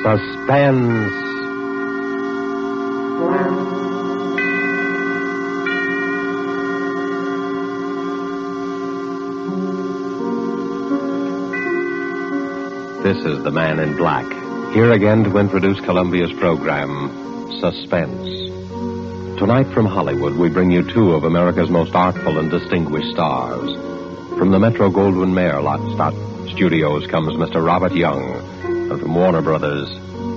Suspense. This is the Man in Black, here again to introduce Columbia's program, Suspense. Tonight from Hollywood, we bring you two of America's most artful and distinguished stars. From the Metro-Goldwyn-Mayer Studios comes Mr. Robert Young, and from Warner Brothers,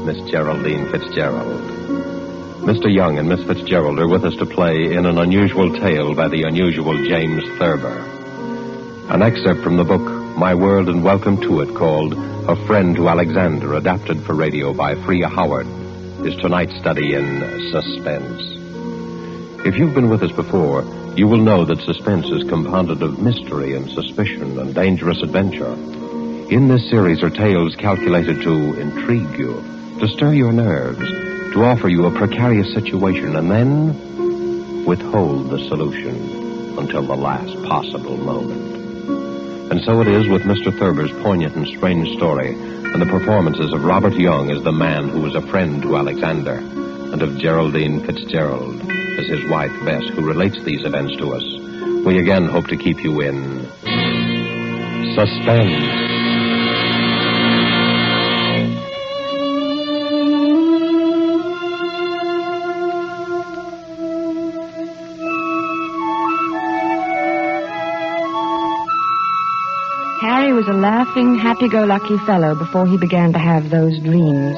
Miss Geraldine Fitzgerald. Mr. Young and Miss Fitzgerald are with us to play in an unusual tale by the unusual James Thurber. An excerpt from the book, My World and Welcome to It, called A Friend to Alexander, adapted for radio by Freya Howard, is tonight's study in suspense. If you've been with us before, you will know that suspense is compounded of mystery and suspicion and dangerous adventure. In this series are tales calculated to intrigue you, to stir your nerves, to offer you a precarious situation, and then withhold the solution until the last possible moment. And so it is with Mr. Thurber's poignant and strange story, and the performances of Robert Young as the man who was a friend to Alexander, and of Geraldine Fitzgerald as his wife, Bess, who relates these events to us. We again hope to keep you in suspense. Harry was a laughing, happy-go-lucky fellow before he began to have those dreams.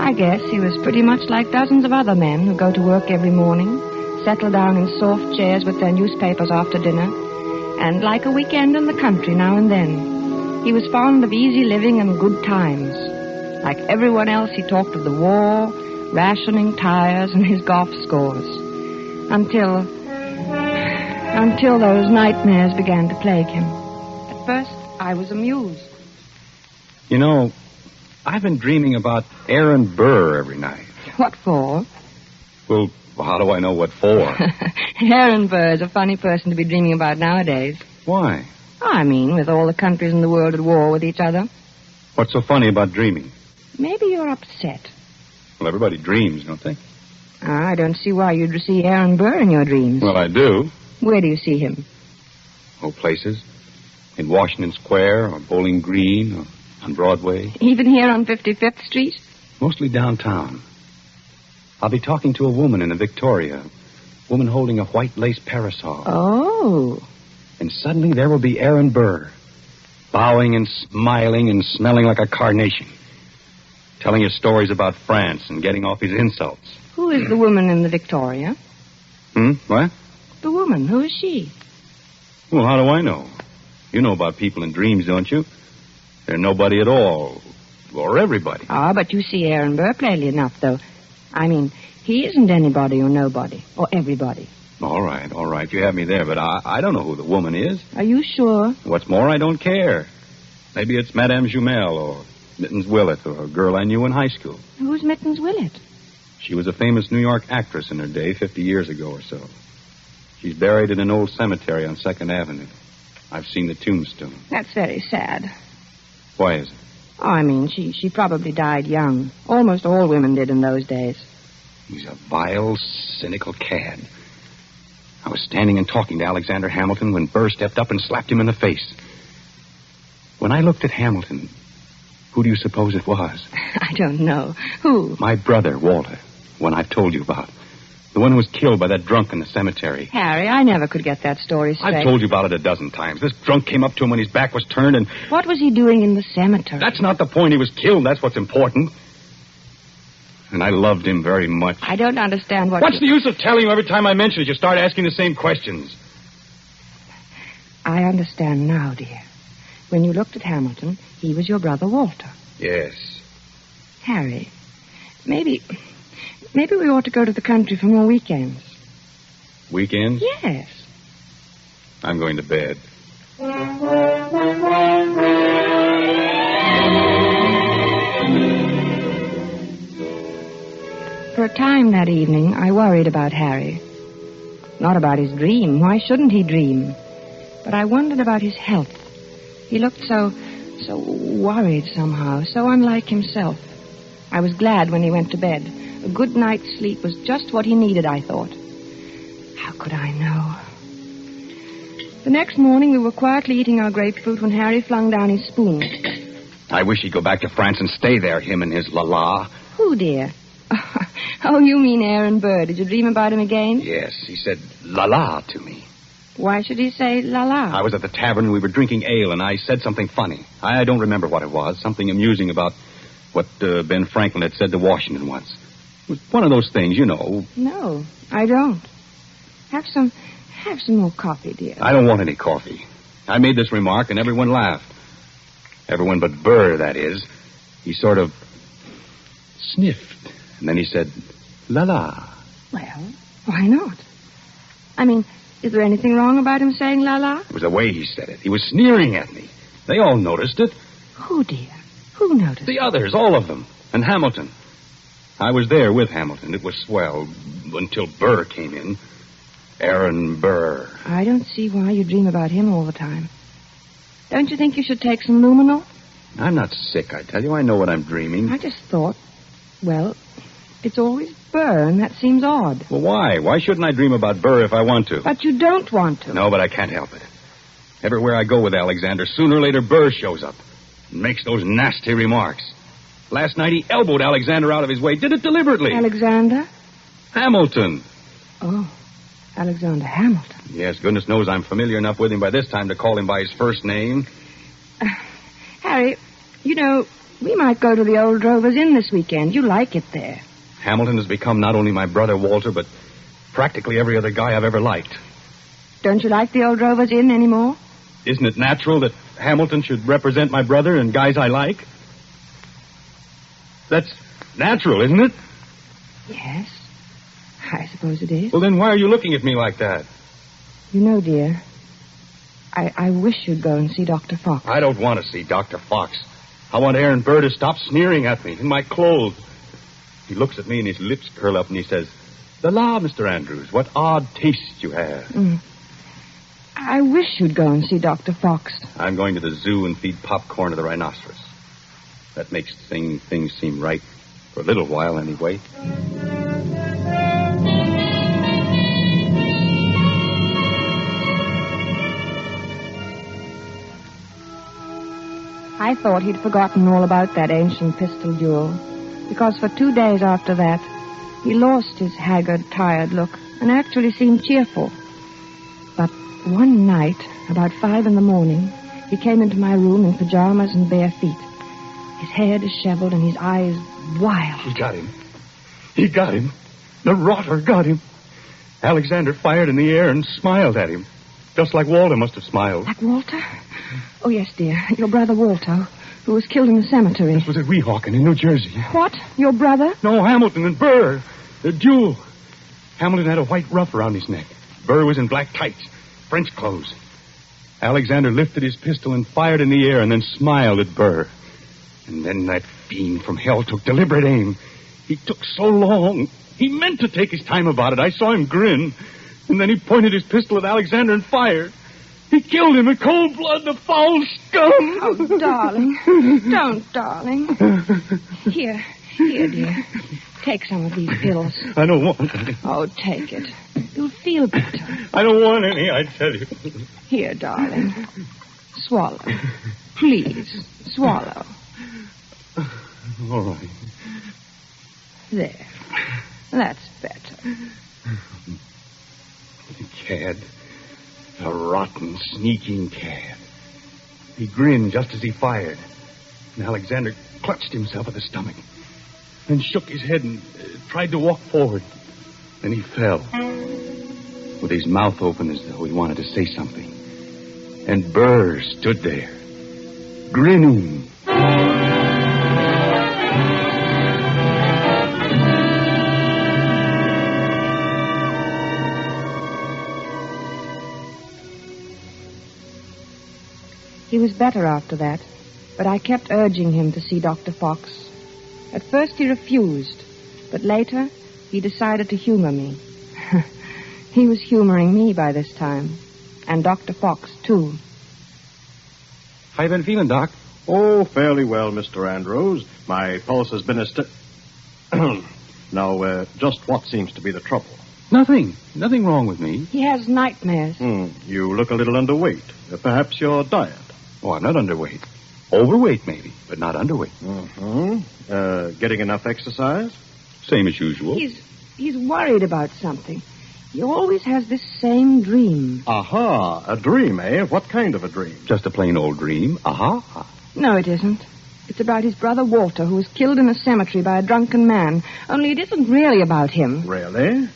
I guess he was pretty much like dozens of other men who go to work every morning, settle down in soft chairs with their newspapers after dinner, and like a weekend in the country now and then. He was fond of easy living and good times. Like everyone else, he talked of the war, rationing tires, and his golf scores. Until those nightmares began to plague him. At first, I was amused. You know, I've been dreaming about Aaron Burr every night. What for? Well, how do I know what for? Aaron Burr is a funny person to be dreaming about nowadays. Why? I mean, with all the countries in the world at war with each other. What's so funny about dreaming? Maybe you're upset. Well, everybody dreams, don't they? I don't see why you'd see Aaron Burr in your dreams. Well, I do. Where do you see him? Oh, places. In Washington Square, or Bowling Green, or on Broadway. Even here on 55th Street? Mostly downtown. I'll be talking to a woman in a Victoria. A woman holding a white lace parasol. Oh. And suddenly there will be Aaron Burr, bowing and smiling and smelling like a carnation, telling his stories about France and getting off his insults. Who is the woman in the Victoria? What? The woman. Who is she? Well, how do I know? You know about people in dreams, don't you? They're nobody at all. Or everybody. Ah, but you see Aaron Burr plainly enough, though. I mean, he isn't anybody or nobody. Or everybody. All right. You have me there, but I don't know who the woman is. Are you sure? What's more, I don't care. Maybe it's Madame Jumel or Mittens Willett or a girl I knew in high school. Who's Mittens Willett? She was a famous New York actress in her day, 50 years ago or so. She's buried in an old cemetery on 2nd Avenue. I've seen the tombstone. That's very sad. Why is it? Oh, I mean, she probably died young. Almost all women did in those days. He's a vile, cynical cad. I was standing and talking to Alexander Hamilton when Burr stepped up and slapped him in the face. When I looked at Hamilton, who do you suppose it was? I don't know. Who? My brother, Walter, one I've told you about. The one who was killed by that drunk in the cemetery. Harry, I never could get that story straight. I've told you about it a dozen times. This drunk came up to him when his back was turned and... What was he doing in the cemetery? That's not the point. He was killed. That's what's important. And I loved him very much. I don't understand what... What's the use of telling you every time I mention it? You start asking the same questions. I understand now, dear. When you looked at Hamilton, he was your brother Walter. Yes. Harry, maybe we ought to go to the country for more weekends. Weekends? Yes. I'm going to bed. For a time that evening, I worried about Harry. Not about his dream. Why shouldn't he dream? But I wondered about his health. He looked so worried somehow, so unlike himself. I was glad when he went to bed. A good night's sleep was just what he needed, I thought. How could I know? The next morning, we were quietly eating our grapefruit when Harry flung down his spoon. I wish he'd go back to France and stay there, him and his la-la. Who, dear? Oh, you mean Aaron Burr. Did you dream about him again? Yes, he said la-la to me. Why should he say la-la? I was at the tavern and we were drinking ale, and I said something funny. I don't remember what it was. Something amusing about what Ben Franklin had said to Washington once. It was one of those things, you know. No, I don't. Have some more coffee, dear. I don't want any coffee. I made this remark and everyone laughed. Everyone but Burr, that is. He sort of sniffed, and then he said, la-la. Well, why not? I mean, is there anything wrong about him saying la-la? It was the way he said it. He was sneering at me. They all noticed it. Who, dear? Who noticed? The others, all of them. And Hamilton. I was there with Hamilton. It was swell until Burr came in. Aaron Burr. I don't see why you dream about him all the time. Don't you think you should take some luminol? I'm not sick, I tell you. I know what I'm dreaming. I just thought, well, it's always Burr, and that seems odd. Well, why? Why shouldn't I dream about Burr if I want to? But you don't want to. No, but I can't help it. Everywhere I go with Alexander, sooner or later Burr shows up and makes those nasty remarks. Last night he elbowed Alexander out of his way. Did it deliberately. Alexander? Hamilton. Oh, Alexander Hamilton. Yes, goodness knows I'm familiar enough with him by this time to call him by his first name. Harry, you know, we might go to the Old Drovers Inn this weekend. You like it there. Hamilton has become not only my brother Walter, but practically every other guy I've ever liked. Don't you like the Old Drovers Inn anymore? Isn't it natural that Hamilton should represent my brother and guys I like? That's natural, isn't it? Yes, I suppose it is. Well, then why are you looking at me like that? You know, dear, I wish you'd go and see Dr. Fox. I don't want to see Dr. Fox. I want Aaron Burr to stop sneering at me in my clothes. He looks at me and his lips curl up and he says, "La, Mr. Andrews, what odd taste you have." I wish you'd go and see Dr. Fox. I'm going to the zoo and feed popcorn to the rhinoceros. That makes things seem right. For a little while, anyway. I thought he'd forgotten all about that ancient pistol duel, because for 2 days after that, he lost his haggard, tired look and actually seemed cheerful. But one night, about 5 a.m, he came into my room in pajamas and bare feet. His hair disheveled and his eyes wild. He got him. He got him. The rotter got him. Alexander fired in the air and smiled at him, just like Walter must have smiled. Like Walter? Oh, yes, dear. Your brother Walter, who was killed in the cemetery. This was at Weehawken in New Jersey. What? Your brother? No, Hamilton and Burr. The duel. Hamilton had a white ruff around his neck. Burr was in black tights, French clothes. Alexander lifted his pistol and fired in the air and then smiled at Burr. And then that fiend from hell took deliberate aim. He took so long. He meant to take his time about it. I saw him grin. And then he pointed his pistol at Alexander and fired. He killed him in cold blood, the foul scum. Oh, darling. Don't, darling. Here, dear. Take some of these pills. I don't want any. Oh, take it. You'll feel better. I don't want any, I tell you. Here, darling. Swallow. Please, swallow. All right. There. That's better. Cad. A rotten, sneaking cad. He grinned just as he fired. And Alexander clutched himself at the stomach. Then shook his head and tried to walk forward. Then he fell. With his mouth open as though he wanted to say something. And Burr stood there, grinning. He was better after that, but I kept urging him to see Dr. Fox. At first he refused, but later he decided to humor me. He was humoring me by this time, and Dr. Fox, too. How you been feeling, Doc? Oh, fairly well, Mr. Andrews. My pulse has been Now, just what seems to be the trouble? Nothing. Nothing wrong with me. He has nightmares. You look a little underweight. Perhaps your diet. Oh, I'm not underweight. Overweight, maybe, but not underweight. Getting enough exercise? Same as usual. He's worried about something. He always has this same dream. Aha, a dream, eh? What kind of a dream? Just a plain old dream. Aha. No, it isn't. It's about his brother Walter, who was killed in a cemetery by a drunken man. Only it isn't really about him. Really?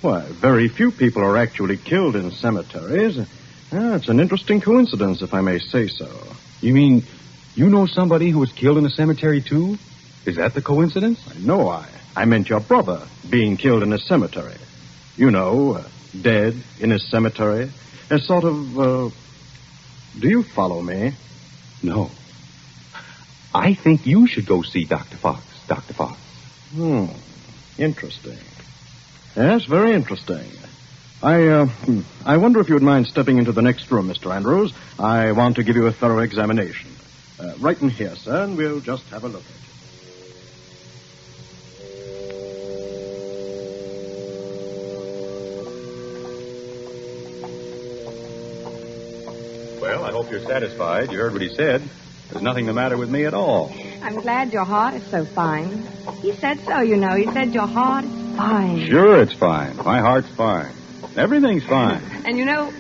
Why, very few people are actually killed in cemeteries. It's an interesting coincidence, if I may say so. You mean you know somebody who was killed in a cemetery, too? Is that the coincidence? No, I meant your brother being killed in a cemetery. You know, dead in a cemetery. A sort of, do you follow me? No. I think you should go see Dr. Fox. Dr. Fox. Interesting. Yes, very interesting. I wonder if you would mind stepping into the next room, Mr. Andrews. I want to give you a thorough examination. Right in here, sir, and we'll just have a look at you. Well, I hope you're satisfied. You heard what he said. There's nothing the matter with me at all. I'm glad your heart is so fine. He said so, you know. He said your heart is fine. Sure, it's fine. My heart's fine. Everything's fine. And you know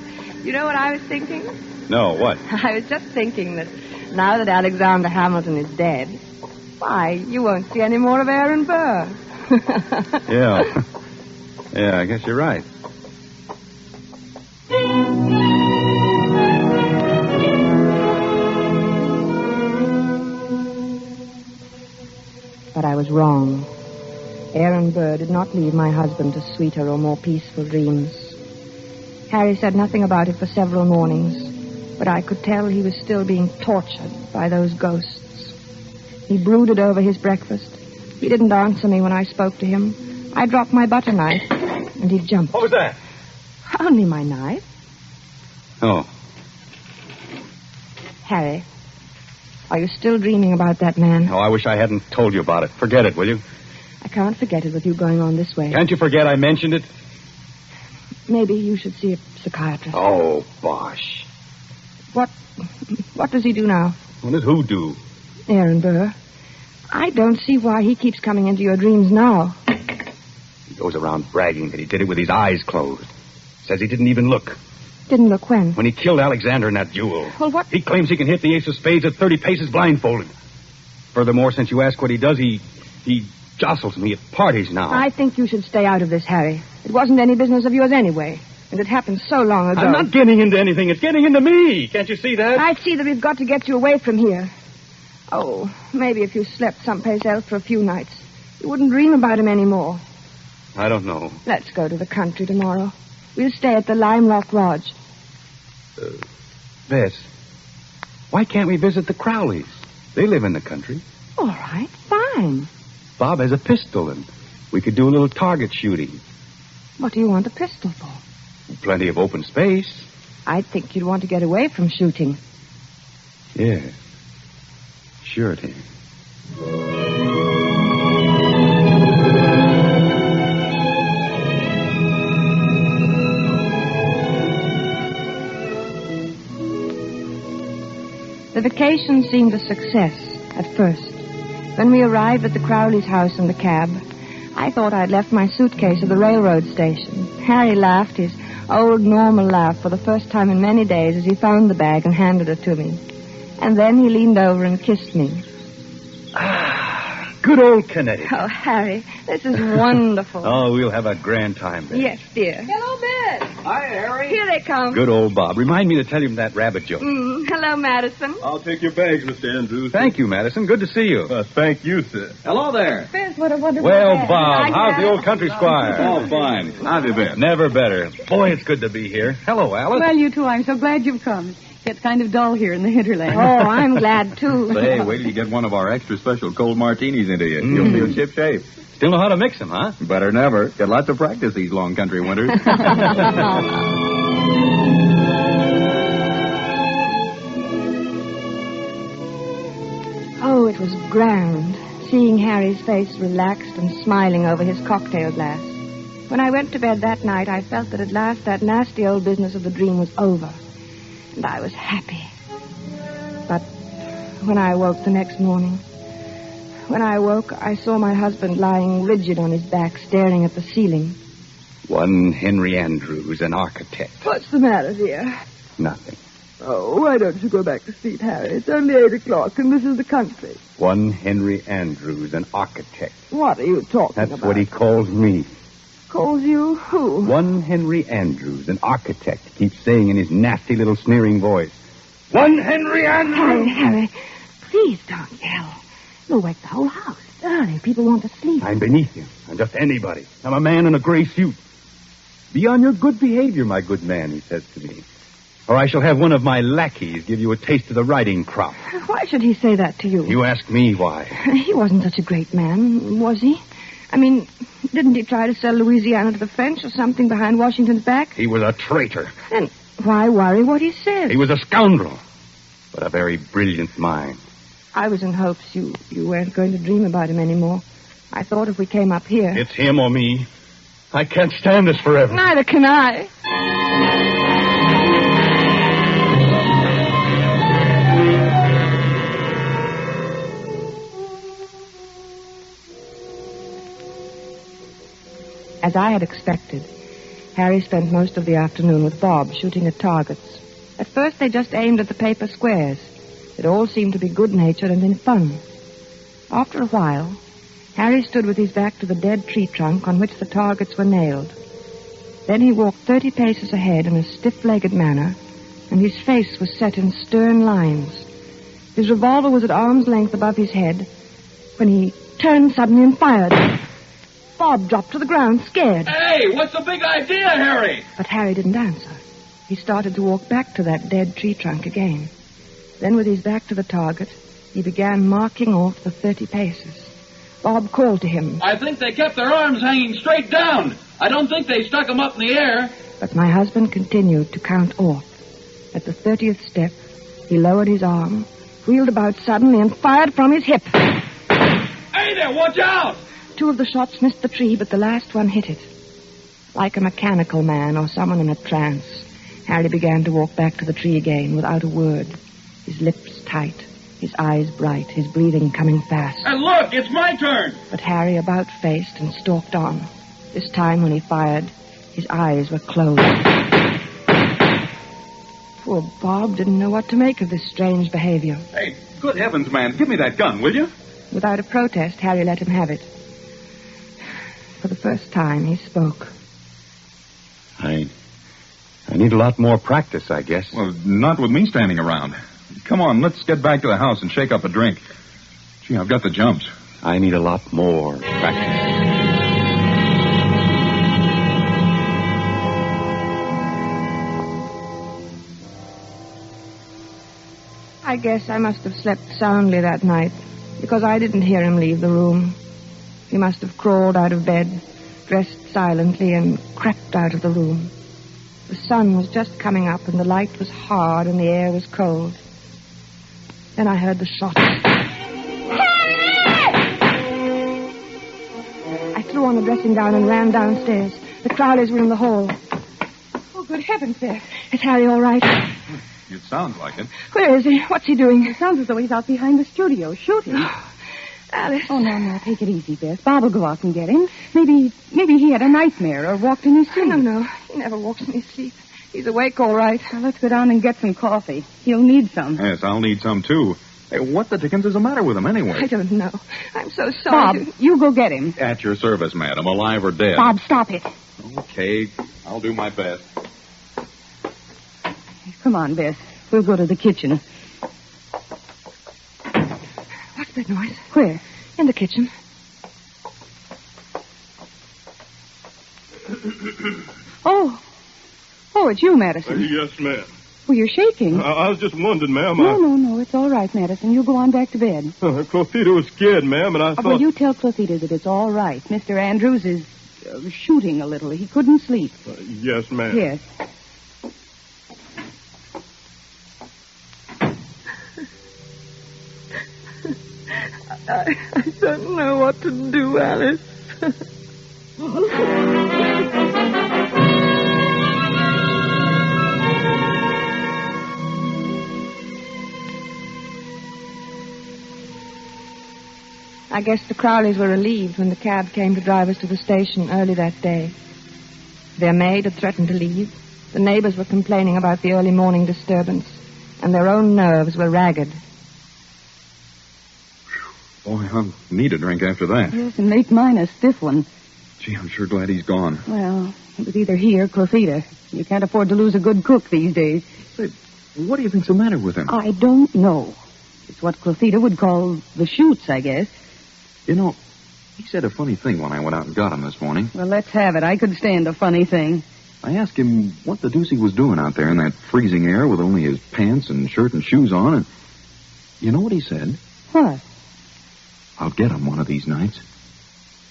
what I was thinking? No, what? I was just thinking that now that Alexander Hamilton is dead, why, you won't see any more of Aaron Burr. Yeah. Yeah, I guess you're right. But I was wrong. Aaron Burr did not leave my husband to sweeter or more peaceful dreams. Harry said nothing about it for several mornings, but I could tell he was still being tortured by those ghosts. He brooded over his breakfast. He didn't answer me when I spoke to him. I dropped my butter knife, and he jumped. What was that? Only my knife. Oh. Harry, are you still dreaming about that man? Oh, I wish I hadn't told you about it. Forget it, will you? I can't forget it with you going on this way. Can't you forget I mentioned it? Maybe you should see a psychiatrist. Oh, bosh. What does he do now? What does who do? Aaron Burr. I don't see why he keeps coming into your dreams now. He goes around bragging that he did it with his eyes closed. Says he didn't even look. Didn't look when? When he killed Alexander in that duel. Well, what? He claims he can hit the ace of spades at 30 paces blindfolded. Furthermore, since you ask what he does, he jostles me at parties now. I think you should stay out of this, Harry. It wasn't any business of yours anyway. And it happened so long ago. I'm not getting into anything. It's getting into me. Can't you see that? I see that we've got to get you away from here. Oh, maybe if you slept someplace else for a few nights, you wouldn't dream about him anymore. I don't know. Let's go to the country tomorrow. We'll stay at the Lime Rock Lodge. Bess, why can't we visit the Crowleys? They live in the country. All right, fine. Bob has a pistol, and we could do a little target shooting. What do you want a pistol for? Plenty of open space. I'd think you'd want to get away from shooting. Yeah. Sure, Tim. The vacation seemed a success at first. When we arrived at the Crowley's house in the cab, I thought I'd left my suitcase at the railroad station. Harry laughed his old normal laugh for the first time in many days as he found the bag and handed it to me. And then he leaned over and kissed me. Good old Connecticut. Oh, Harry, this is wonderful. Oh, we'll have a grand time there. Yes, dear. Hello, Bess. Hi, Harry. Here they come. Good old Bob. Remind me to tell him that rabbit joke. Hello, Madison. I'll take your bags, Mr. Andrews. Thank you, Madison. Good to see you. Thank you, sir. Hello there. Bess, what a wonderful Well, bag. Bob, how's the old country squire? Oh, fine. How have you been? Never better. Boy, it's good to be here. Hello, Alice. Well, you too. I'm so glad you've come. Gets kind of dull here in the hinterland. Oh, I'm glad, too. Say, wait till you get one of our extra special cold martinis into you. You'll feel ship-shape. Still know how to mix them, huh? Better than ever. Got lots of practice these long country winters. Oh, it was grand, seeing Harry's face relaxed and smiling over his cocktail glass. When I went to bed that night, I felt that at last that nasty old business of the dream was over. And I was happy. But when I awoke the next morning, I saw my husband lying rigid on his back, staring at the ceiling. One Henry Andrews, an architect. What's the matter, dear? Nothing. Oh, why don't you go back to sleep, Harry? It's only 8 o'clock, and this is the country. One Henry Andrews, an architect. What are you talking That's about? what he calls me. Calls you who? One Henry Andrews, an architect, keeps saying in his nasty little sneering voice. One Henry Andrews! Harry, please don't yell. You'll wake the whole house. Darling, people want to sleep. I'm beneath you. I'm just anybody. I'm a man in a gray suit. Be on your good behavior, my good man, he says to me. Or I shall have one of my lackeys give you a taste of the riding crop. Why should he say that to you? You ask me why. He wasn't such a great man, was he? I mean, didn't he try to sell Louisiana to the French or something behind Washington's back? He was a traitor. Then why worry what he says? He was a scoundrel, but a very brilliant mind. I was in hopes you weren't going to dream about him anymore. I thought if we came up here... It's him or me. I can't stand this forever. Neither can I. As I had expected, Harry spent most of the afternoon with Bob shooting at targets. At first they just aimed at the paper squares. It all seemed to be good-natured and in fun. After a while, Harry stood with his back to the dead tree trunk on which the targets were nailed. Then he walked 30 paces ahead in a stiff-legged manner, and his face was set in stern lines. His revolver was at arm's length above his head when he turned suddenly and fired. Bob dropped to the ground, scared. Hey, what's the big idea, Harry? But Harry didn't answer. He started to walk back to that dead tree trunk again. Then, with his back to the target, he began marking off the 30 paces. Bob called to him. I think they kept their arms hanging straight down. I don't think they stuck them up in the air. But my husband continued to count off. At the 30th step, he lowered his arm, wheeled about suddenly, and fired from his hip. Hey there, watch out! 2 of the shots missed the tree, but the last one hit it. Like a mechanical man or someone in a trance, Harry began to walk back to the tree again without a word. His lips tight, his eyes bright, his breathing coming fast. And look, it's my turn. But Harry about-faced and stalked on. This time when he fired, his eyes were closed. Poor Bob didn't know what to make of this strange behavior. Hey, good heavens, man, give me that gun, will you? Without a protest, Harry let him have it. For the first time, he spoke. I need a lot more practice, I guess. Well, not with me standing around. Come on, let's get back to the house and shake up a drink. Gee, I've got the jumps. I need a lot more practice. I guess I must have slept soundly that night, because I didn't hear him leave the room. He must have crawled out of bed, dressed silently, and crept out of the room. The sun was just coming up, and the light was hard, and the air was cold. Then I heard the shot. I threw on the dressing gown and ran downstairs. The Crowleys were in the hall. Oh, good heavens, Beth. Is Harry all right? It sounds like it. Where is he? What's he doing? It sounds as though he's out behind the studio shooting. Alice. Oh, no, take it easy, Beth. Bob will go out and get him. Maybe he had a nightmare or walked in his sleep. No. He never walks in his sleep. He's awake all right. Well, let's go down and get some coffee. He'll need some. Yes, I'll need some, too. Hey, what the dickens is the matter with him, anyway? I don't know. I'm so sorry. Bob, you go get him. At your service, madam, alive or dead. Bob, stop it. Okay, I'll do my best. Come on, Beth. We'll go to the kitchen. What's that noise? Where? In the kitchen. Oh, it's you, Madison. Yes, ma'am. Well, you're shaking. I was just wondering, ma'am. No. It's all right, Madison. You go on back to bed. Closita was scared, ma'am, and I thought... Well, you tell Closita that it's all right. Mr. Andrews is shooting a little. He couldn't sleep. Yes, ma'am. Yes. I don't know what to do, Alice. I guess the Crowleys were relieved when the cab came to drive us to the station early that day. Their maid had threatened to leave. The neighbors were complaining about the early morning disturbance, and their own nerves were ragged. Boy, I'll need a drink after that. Yes, and make mine a stiff one. Gee, I'm sure glad he's gone. Well, it was either he or Clefita. You can't afford to lose a good cook these days. Say, what do you think's the matter with him? I don't know. It's what Clefita would call the shoots, I guess. You know, he said a funny thing when I went out and got him this morning. Well, let's have it. I could stand a funny thing. I asked him what the deuce he was doing out there in that freezing air with only his pants and shirt and shoes on, and you know what he said? What? I'll get him one of these nights.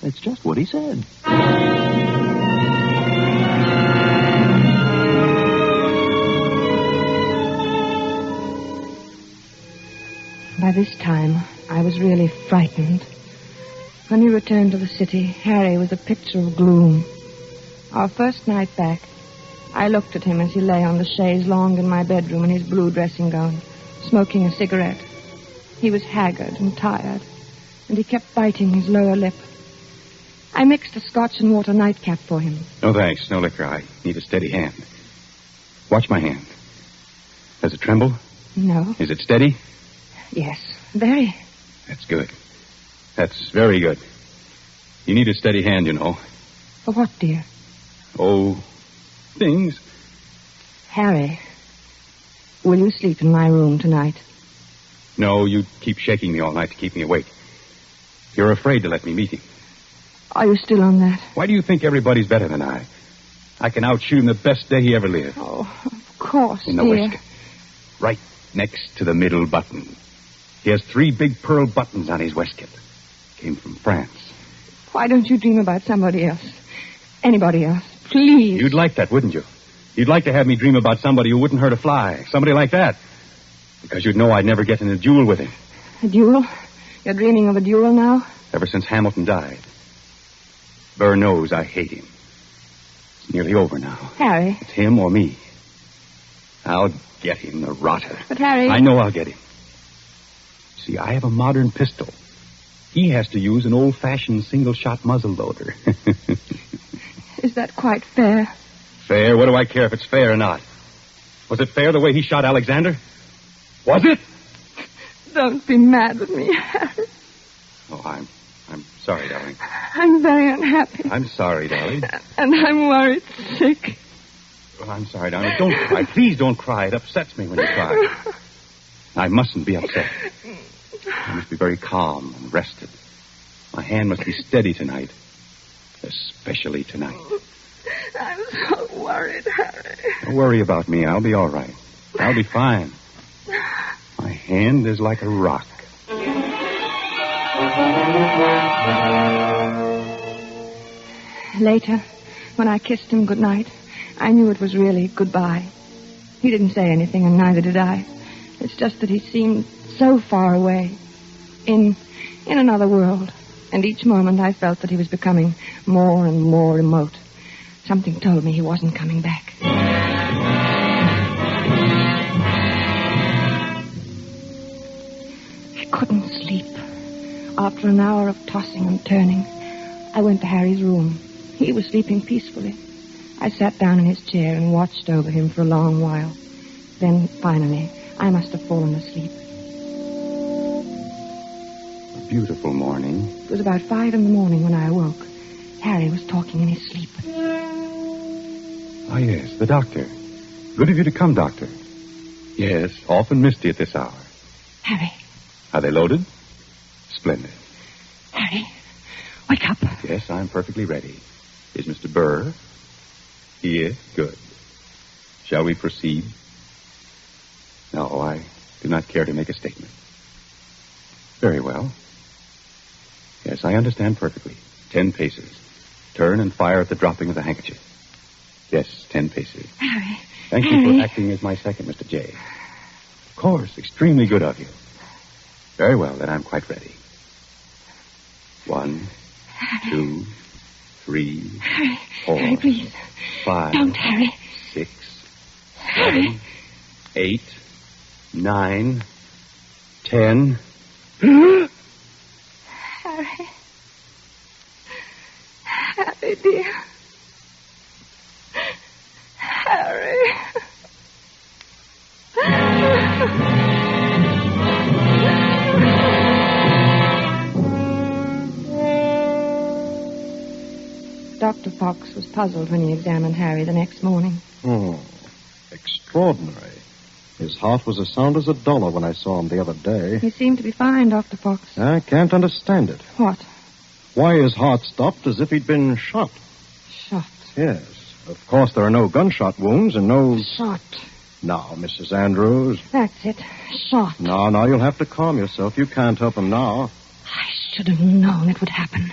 That's just what he said. By this time, I was really frightened. When we returned to the city, Harry was a picture of gloom. Our first night back, I looked at him as he lay on the chaise longue in my bedroom in his blue dressing gown, smoking a cigarette. He was haggard and tired, and he kept biting his lower lip. I mixed a scotch and water nightcap for him. No, thanks. No liquor. I need a steady hand. Watch my hand. Does it tremble? No. Is it steady? Yes, very. That's good. That's very good. You need a steady hand, you know. For what, dear? Oh, things. Harry, will you sleep in my room tonight? No, you keep shaking me all night to keep me awake. You're afraid to let me meet him. Are you still on that? Why do you think everybody's better than I? I can outshoot him the best day he ever lived. Oh, of course, In the dear. waistcoat. Right next to the middle button. He has 3 big pearl buttons on his waistcoat. Came from France. Why don't you dream about somebody else? Anybody else, please. You'd like that, wouldn't you? You'd like to have me dream about somebody who wouldn't hurt a fly. Somebody like that. Because you'd know I'd never get in a duel with him. A duel? You're dreaming of a duel now? Ever since Hamilton died. Burr knows I hate him. It's nearly over now. Harry. It's him or me. I'll get him, the rotter. But, Harry... I know I'll get him. See, I have a modern pistol. He has to use an old-fashioned single-shot muzzle loader. Is that quite fair? Fair? What do I care if it's fair or not? Was it fair the way he shot Alexander? Was it? Don't be mad with me, Harry. Oh, I'm sorry, darling. I'm very unhappy. I'm sorry, darling. And I'm worried sick. Oh, I'm sorry, darling. Don't cry. Please don't cry. It upsets me when you cry. I mustn't be upset. I must be very calm and rested. My hand must be steady tonight. Especially tonight. I'm so worried, Harry. Don't worry about me. I'll be all right. I'll be fine. My hand is like a rock. Later, when I kissed him goodnight, I knew it was really goodbye. He didn't say anything, and neither did I. It's just that he seemed so far away, in another world. And each moment I felt that he was becoming more and more remote. Something told me he wasn't coming back. I couldn't sleep. After an hour of tossing and turning, I went to Harry's room. He was sleeping peacefully. I sat down in his chair and watched over him for a long while. Then, finally, I must have fallen asleep. A beautiful morning. It was about 5 in the morning when I awoke. Harry was talking in his sleep. Ah, yes, the doctor. Good of you to come, doctor. Yes, often misty at this hour. Harry. Are they loaded? Splendid. Harry, wake up. Yes, I'm perfectly ready. Is Mr. Burr? He is? Good. Shall we proceed? No, I do not care to make a statement. Very well. Yes, I understand perfectly. 10 paces. Turn and fire at the dropping of the handkerchief. Yes, 10 paces. Harry. Thank you for acting as my second, Mr. J. Of course, extremely good of you. Very well, then I'm quite ready. 1, 2, 3, Harry. 4, Harry, please. 5, Don't, Harry. 6, Harry. 7, 8, 9, 10. Harry. Harry, dear. Harry. Dr. Fox was puzzled when he examined Harry the next morning. Extraordinary. His heart was as sound as a dollar when I saw him the other day. He seemed to be fine, Dr. Fox. I can't understand it. What? Why his heart stopped as if he'd been shot. Shot. Yes. Of course, there are no gunshot wounds and no... Shot. Now, Mrs. Andrews. That's it. Shot. No, you'll have to calm yourself. You can't help him now. I should have known it would happen.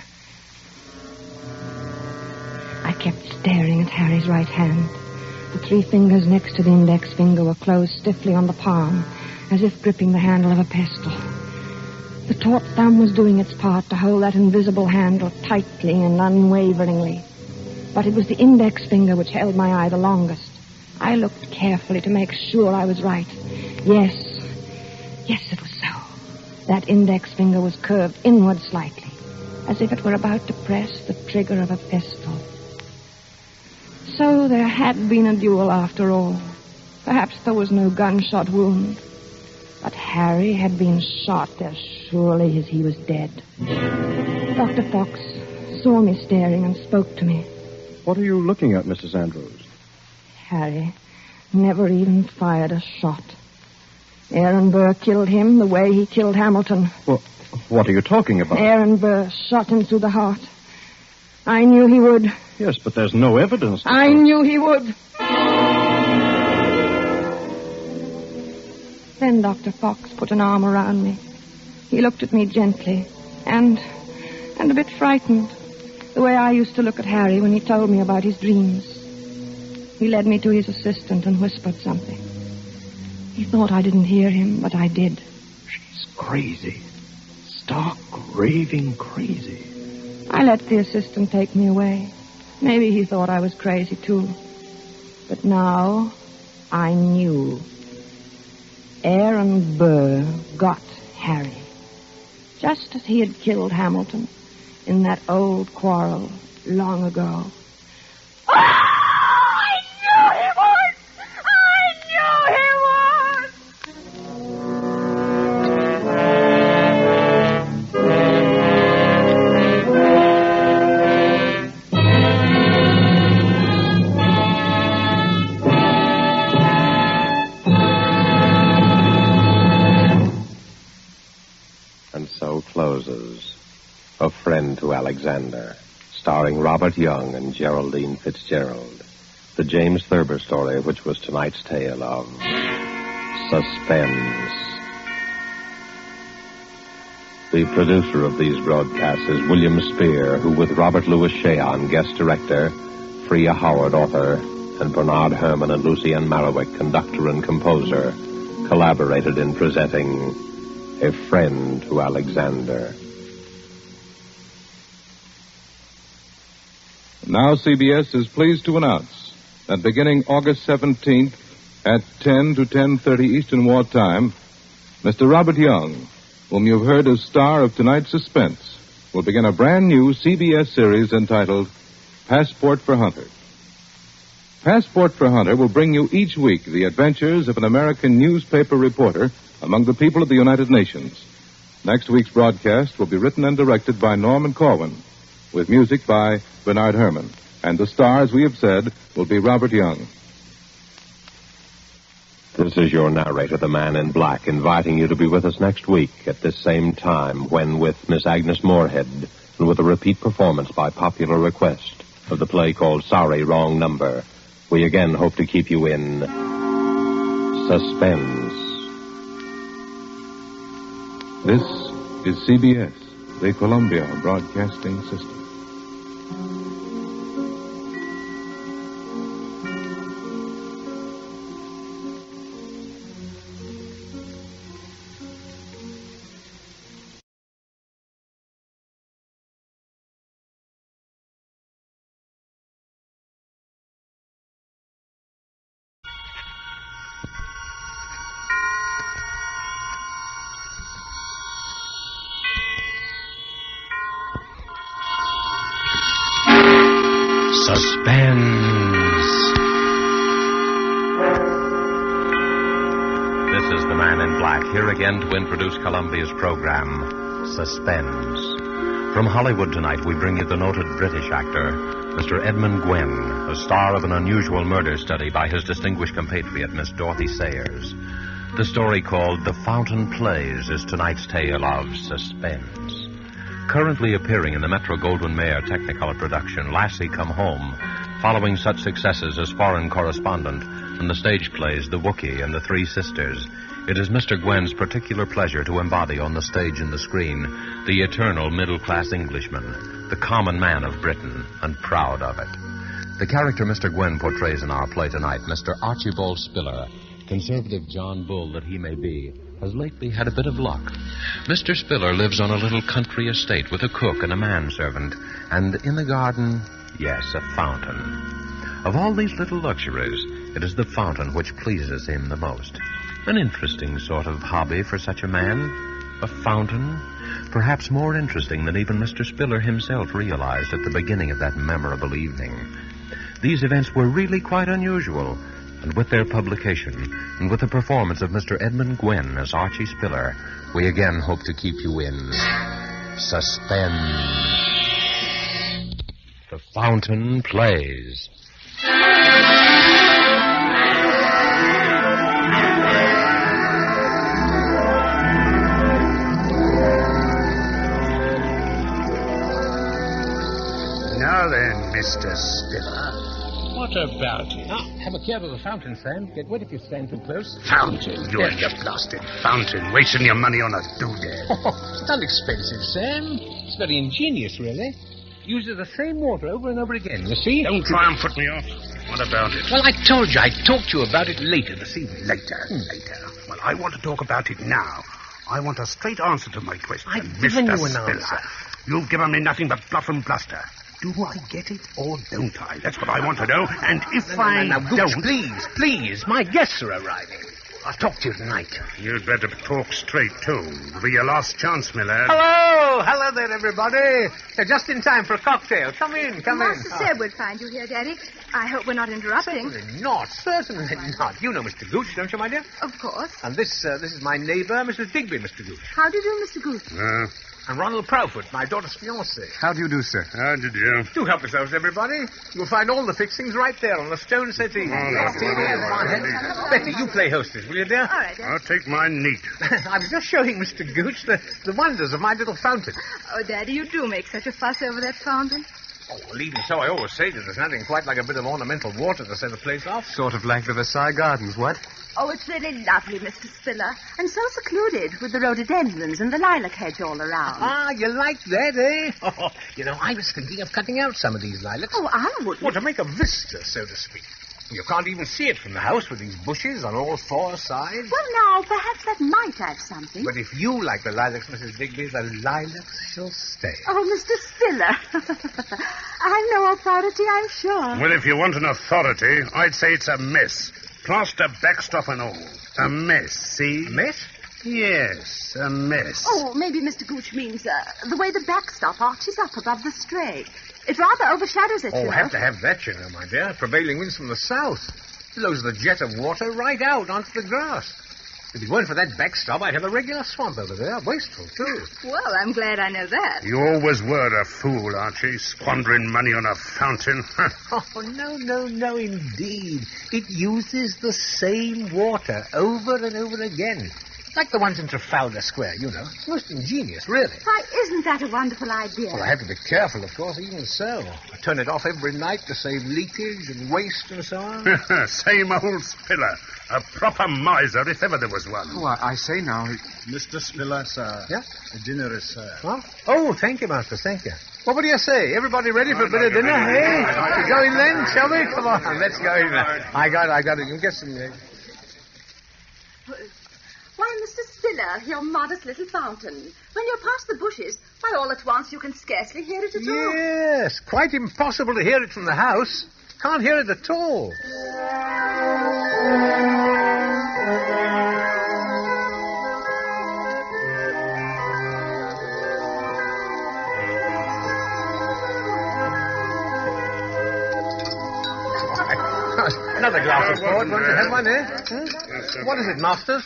I kept staring at Harry's right hand. The 3 fingers next to the index finger were closed stiffly on the palm, as if gripping the handle of a pestle. The taut thumb was doing its part to hold that invisible handle tightly and unwaveringly. But it was the index finger which held my eye the longest. I looked carefully to make sure I was right. Yes, it was so. That index finger was curved inward slightly, as if it were about to press the trigger of a pistol. So there had been a duel after all. Perhaps there was no gunshot wound. But Harry had been shot as surely as he was dead. Dr. Fox saw me staring and spoke to me. What are you looking at, Mrs. Andrews? Harry never even fired a shot. Aaron Burr killed him the way he killed Hamilton. Well, what are you talking about? Aaron Burr shot him through the heart. I knew he would. Yes, but there's no evidence. I knew he would. Then Dr. Fox put an arm around me. He looked at me gently and a bit frightened, the way I used to look at Harry when he told me about his dreams. He led me to his assistant and whispered something. He thought I didn't hear him, but I did. She's crazy. Stark, raving crazy. I let the assistant take me away. Maybe he thought I was crazy, too. But now I knew. Aaron Burr got Harry, just as he had killed Hamilton in that old quarrel long ago. Oh, I knew he would! I knew he would! And so closes A Friend to Alexander, starring Robert Young and Geraldine Fitzgerald. The James Thurber story, which was tonight's tale of Suspense. The producer of these broadcasts is William Spear, who with Robert Louis Cheon, guest director, Freya Howard, author, and Bernard Herrmann and Lucien Marowik, conductor and composer, collaborated in presenting A Friend to Alexander. Now CBS is pleased to announce that beginning August 17th at 10 to 10:30 Eastern Wartime, Mr. Robert Young, whom you've heard as star of tonight's Suspense, will begin a brand new CBS series entitled Passport for Hunter. Passport for Hunter will bring you each week the adventures of an American newspaper reporter among the people of the United Nations. Next week's broadcast will be written and directed by Norman Corwin, with music by Bernard Herrmann. And the star, as we have said, will be Robert Young. This is your narrator, the Man in Black, inviting you to be with us next week at this same time when, with Miss Agnes Moorehead, and with a repeat performance by popular request of the play called Sorry, Wrong Number, we again hope to keep you in suspense. This is CBS, the Columbia Broadcasting System. Suspense. This is the Man in Black, here again to introduce Columbia's program, Suspense. From Hollywood tonight, we bring you the noted British actor, Mr. Edmund Gwenn, a star of an unusual murder study by his distinguished compatriot, Miss Dorothy Sayers. The story called The Fountain Plays is tonight's tale of suspense. Currently appearing in the Metro-Goldwyn-Mayer Technicolor production, Lassie Come Home, following such successes as Foreign Correspondent and the stage plays The Wookiee and The Three Sisters, it is Mr. Gwenn's particular pleasure to embody on the stage and the screen the eternal middle-class Englishman, the common man of Britain, and proud of it. The character Mr. Gwenn portrays in our play tonight, Mr. Archibald Spiller, conservative John Bull that he may be, has lately had a bit of luck. Mr. Spiller lives on a little country estate with a cook and a manservant, and in the garden, yes, a fountain. Of all these little luxuries, it is the fountain which pleases him the most. An interesting sort of hobby for such a man. A fountain, perhaps more interesting than even Mr. Spiller himself realized at the beginning of that memorable evening. These events were really quite unusual, and with their publication, and with the performance of Mr. Edmund Gwenn as Archie Spiller, we again hope to keep you in suspense. The Fountain Plays. Now then, Mr. Spiller, what about it? Now, have a care of the fountain, Sam. Get wet if you stand too close. Fountain? You and your blasted fountain, wasting your money on a doodad. It's not expensive, Sam. It's very ingenious, really. Uses the same water over and over again, you see? Don't try and put me off. What about it? Well, I told you I'd talk to you about it later this evening. Later. Well, I want to talk about it now. I want a straight answer to my question, I've given you an Spiller. answer. You've given me nothing but bluff and bluster. Do I get it or don't I? That's what I want to know. And if I Gooch, don't... please. My guests are arriving. I'll talk to you tonight. You'd better talk straight, too. It'll be your last chance, my lad. Hello there, everybody. You're just in time for a cocktail. Come in. Master said we'd find you here, Daddy. I hope we're not interrupting. Certainly not. You know Mr. Gooch, don't you, my dear? Of course. And this is my neighbour, Mrs. Digby, Mr. Gooch. How do you do, Mr. Goose? And Ronald Proudfoot, my daughter's fiancé. How do you do, sir? How do you do? Do help yourselves, everybody. You'll find all the fixings right there on the stone settee. Betty, you play hostess, will you, dear? All right, Daddy. I'll take mine neat. I was just showing Mr. Gooch the wonders of my little fountain. Oh, Daddy, you do make such a fuss over that fountain. Oh, well, even so, I always say that there's nothing quite like a bit of ornamental water to set a place off. Sort of like the Versailles Gardens, what? Oh, it's really lovely, Mr. Spiller. And so secluded with the rhododendrons and the lilac hedge all around. Ah, you like that, eh? Oh, I was thinking of cutting out some of these lilacs. Oh, I wouldn't. Well, to make a vista, so to speak. You can't even see it from the house with these bushes on all four sides. Well, now, perhaps that might add something. But if you like the lilacs, Mrs. Digby, the lilacs shall stay. Oh, Mr. Spiller. I'm no authority, I'm sure. Well, if you want an authority, I'd say it's a mess. Plaster, backstop and all. A mess, see? A mess? Yes, a mess. Oh, maybe Mr. Gooch means the way the backstop arches up above the stray. It rather overshadows it, Oh, you know. have to have that, you know, my dear. Prevailing winds from the south. Blows the jet of water right out onto the grass. If it weren't for that backstop, I'd have a regular swamp over there. Wasteful, too. Well, I'm glad I know that. You always were a fool, Archie, squandering money on a fountain. Oh, no, indeed. It uses the same water over and over again. Like the ones in Trafalgar Square, you know. It's most ingenious, really. Why, isn't that a wonderful idea? Well, I have to be careful, of course, even so. I turn it off every night to save leakage and waste and so on. Same old Spiller. A proper miser, if ever there was one. Oh, I say now. Mr. Spiller, sir. Yeah? The dinner is served. Huh? Oh, thank you, Master, thank you. Well, what do you say? Everybody ready for a bit of dinner, hey? We go in then, shall we? Come on, let's go in. I got it. You get some... Why, Mr. Spiller, your modest little fountain. When you're past the bushes, why, all at once you can scarcely hear it at all. Yes, quite impossible to hear it from the house. Can't hear it at all. Another glass of port. Want to have one, eh? Yes, sir. What is it, Masters?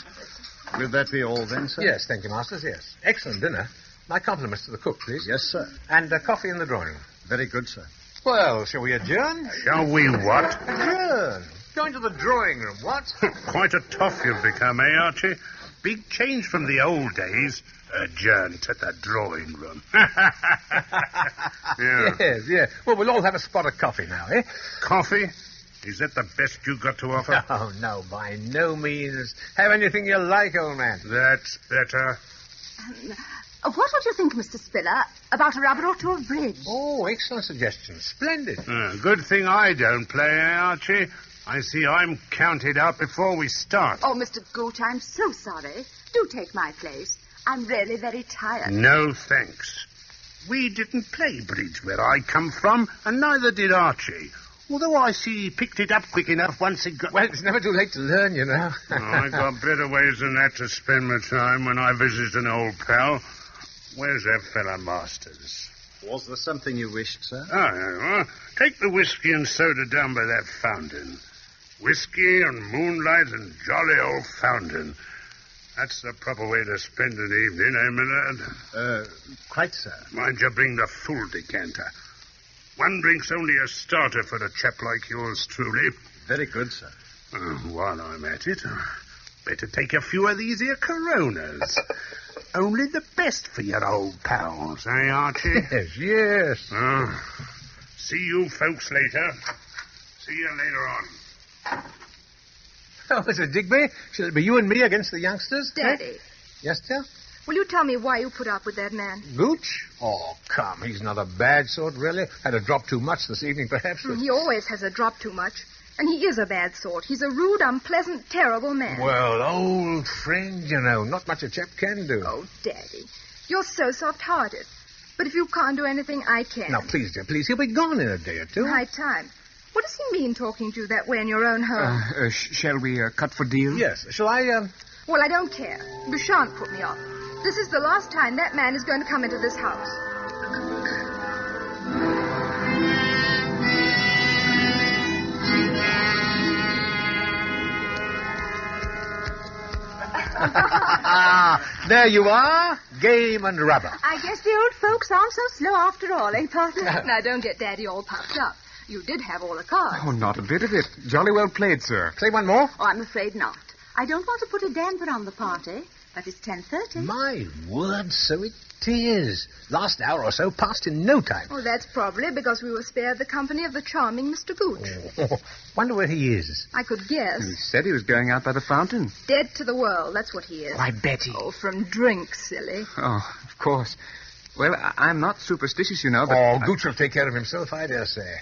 Will that be all then, sir? Yes, thank you, Masters, yes. Excellent dinner. My compliments to the cook, please. Yes, sir. And coffee in the drawing room. Very good, sir. Well, shall we adjourn? Shall we what? Adjourn. Going to the drawing room, what? Quite a tough you've become, eh, Archie? Big change from the old days. Adjourn to the drawing room. Yeah. Yes. Well, we'll all have a spot of coffee now, eh? Coffee? Is that the best you got to offer? Oh, no, by no means. Have anything you like, old man. That's better. What would you think, Mr. Spiller, about a rubber or two of bridge? Oh, excellent suggestion. Splendid. Good thing I don't play, eh, Archie? I see I'm counted out before we start. Oh, Mr. Gooch, I'm so sorry. Do take my place. I'm really very tired. No thanks. We didn't play bridge where I come from, and neither did Archie. Although I see he picked it up quick enough once he got... Well, it's never too late to learn, you know. I got better ways than that to spend my time when I visit an old pal. Where's that fella Masters? Was there something you wished, sir? Take the whiskey and soda down by that fountain. Whiskey and moonlight and jolly old fountain. That's the proper way to spend an evening, eh, Millard? Quite, sir. Mind you bring the full decanter. One drink's only a starter for a chap like yours truly. Very good, sir. While I'm at it, better take a few of these here Coronas. Only the best for your old pals, eh, Archie? Yes. See you folks later. See you later on. Oh, Mr. Digby, shall it be you and me against the youngsters? Daddy, Yes, dear? will you tell me why you put up with that man? Gooch? Oh, come, he's not a bad sort, really. Had a drop too much this evening, perhaps. But... He always has a drop too much. And he is a bad sort. He's a rude, unpleasant, terrible man. Well, old friend, you know, not much a chap can do. Oh, Daddy, you're so soft-hearted. But if you can't do anything, I can. Now, please, dear, please, he'll be gone in a day or two. High time. What does he mean talking to you that way in your own home? Shall we cut for deal? Yes. Shall I, Well, I don't care. You shan't put me off. This is the last time that man is going to come into this house. There you are, game and rubber. I guess the old folks aren't so slow after all, eh, partner? Now, don't get Daddy all puffed up. You did have all the cards. Oh, not a bit of it. Jolly well played, sir. Play one more? Oh, I'm afraid not. I don't want to put a damper on the party, but it's 10:30. My word, so it is. Last hour or so passed in no time. Oh, that's probably because we were spared the company of the charming Mr. Gooch. Oh, wonder where he is. I could guess. He said he was going out by the fountain. Dead to the world, that's what he is. Why, Betty. Oh, from drink, silly. Oh, of course. Well, I'm not superstitious, you know, but... Gooch will take care of himself, I dare say.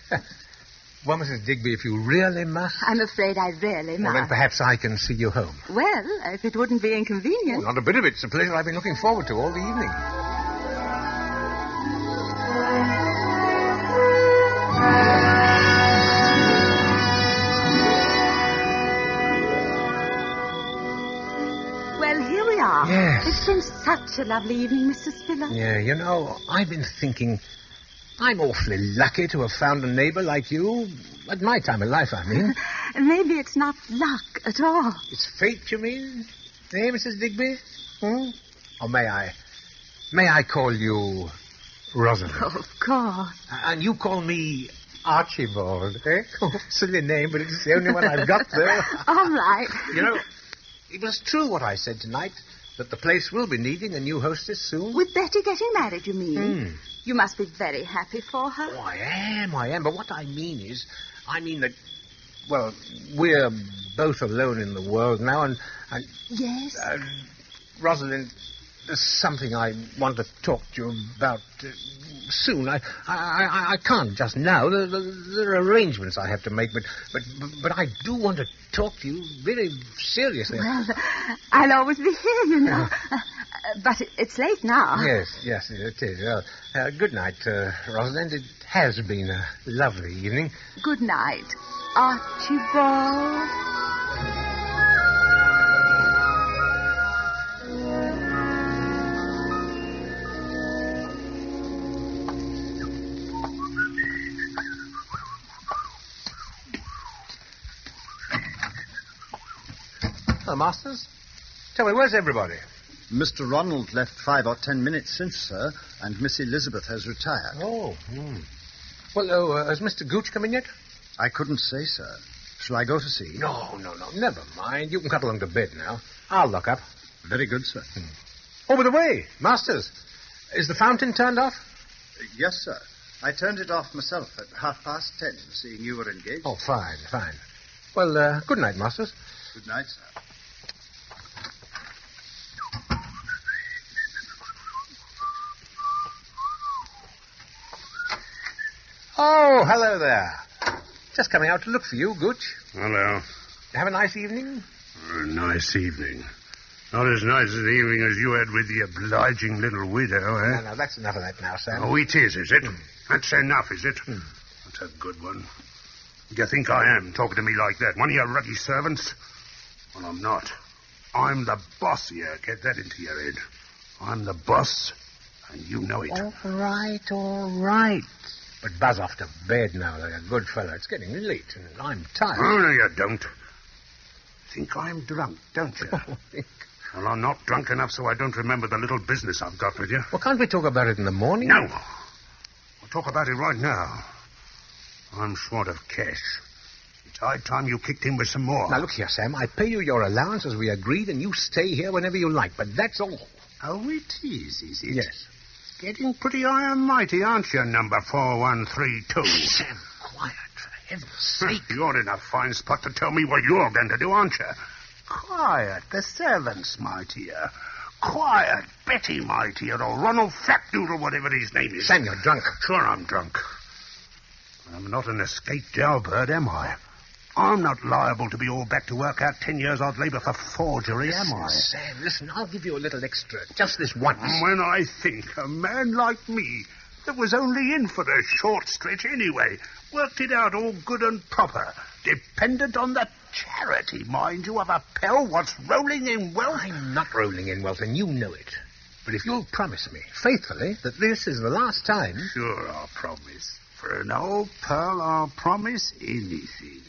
Well, Mrs. Digby, if you really must... I'm afraid I really Well, then must. perhaps I can see you home. Well, if it wouldn't be inconvenient. Oh, not a bit of it. It's a pleasure I've been looking forward to all the evening. Well, here we are. Yes. It's been such a lovely evening, Mr. Spiller. Yeah, you know, I've been thinking... I'm awfully lucky to have found a neighbor like you. At my time of life, I mean. Maybe it's not luck at all. It's fate, you mean? Eh, Mrs. Digby? Or may I call you Rosalind? Oh, of course. And you call me Archibald, eh? Oh, silly name, but it's the only one I've got there. All right. You know, it was true what I said tonight, that the place will be needing a new hostess soon. With Betty getting married, you mean? You must be very happy for her. Oh, I am. But what I mean that, well, we're both alone in the world now, and Yes? Rosalind, there's something I want to talk to you about soon. I can't just now. There are arrangements I have to make, but I do want to talk to you very seriously. Well, I'll always be here, you know. But it's late now. Yes, it is. Well, good night, Rosalind. It has been a lovely evening. Good night, Archibald. Hello, Masters. Tell me, where's everybody? Mr. Ronald left 5 or 10 minutes since, sir, and Miss Elizabeth has retired. Oh, Well, has Mr. Gooch come in yet? I couldn't say, sir. Shall I go to see? No. Never mind. You can cut along to bed now. I'll look up. Very good, sir. Oh, by the way, Masters, is the fountain turned off? Yes, sir. I turned it off myself at 10:30, seeing you were engaged. Oh, fine. Well, good night, Masters. Good night, sir. Oh, hello there. Just coming out to look for you, Gooch. Hello. Have a nice evening? A nice evening. Not as nice an evening as you had with the obliging little widow, eh? No, that's enough of that now, Sam. Oh, it is it? That's enough, is it? That's a good one. Do you think I am, talking to me like that? One of your ruddy servants? Well, I'm not. I'm the boss here. Get that into your head. I'm the boss, and you know it. All right. But buzz off to bed now like a good fellow. It's getting late, and I'm tired. Oh, no, you don't. Think I'm drunk, don't you? Well, I'm not drunk enough so I don't remember the little business I've got with you. Well, can't we talk about it in the morning? No. We'll talk about it right now. I'm short of cash. It's high time you kicked in with some more. Now, look here, Sam. I pay you your allowance as we agreed, and you stay here whenever you like, but that's all. Oh, it is it? Yes. Getting pretty high and mighty, aren't you, number 4132? Sam, quiet, for heaven's sake. You're in a fine spot to tell me what you're going to do, aren't you? Quiet, the servant's mightier. Quiet, Betty mightier, or Ronald Flapdoodle, whatever his name is. Sam, you're drunk. Sure I'm drunk. I'm not an escaped jailbird, am I? I'm not liable to be all back to work out 10 years odd labour for forgery, am I? Sam, listen, I'll give you a little extra, just this once. When I think a man like me, that was only in for a short stretch anyway, worked it out all good and proper, dependent on the charity, mind you, of a pal what's rolling in wealth. I'm not rolling in wealth, and you know it. But if you'll promise me, faithfully, that this is the last time... Sure, I'll promise. For an old pal, I'll promise anything.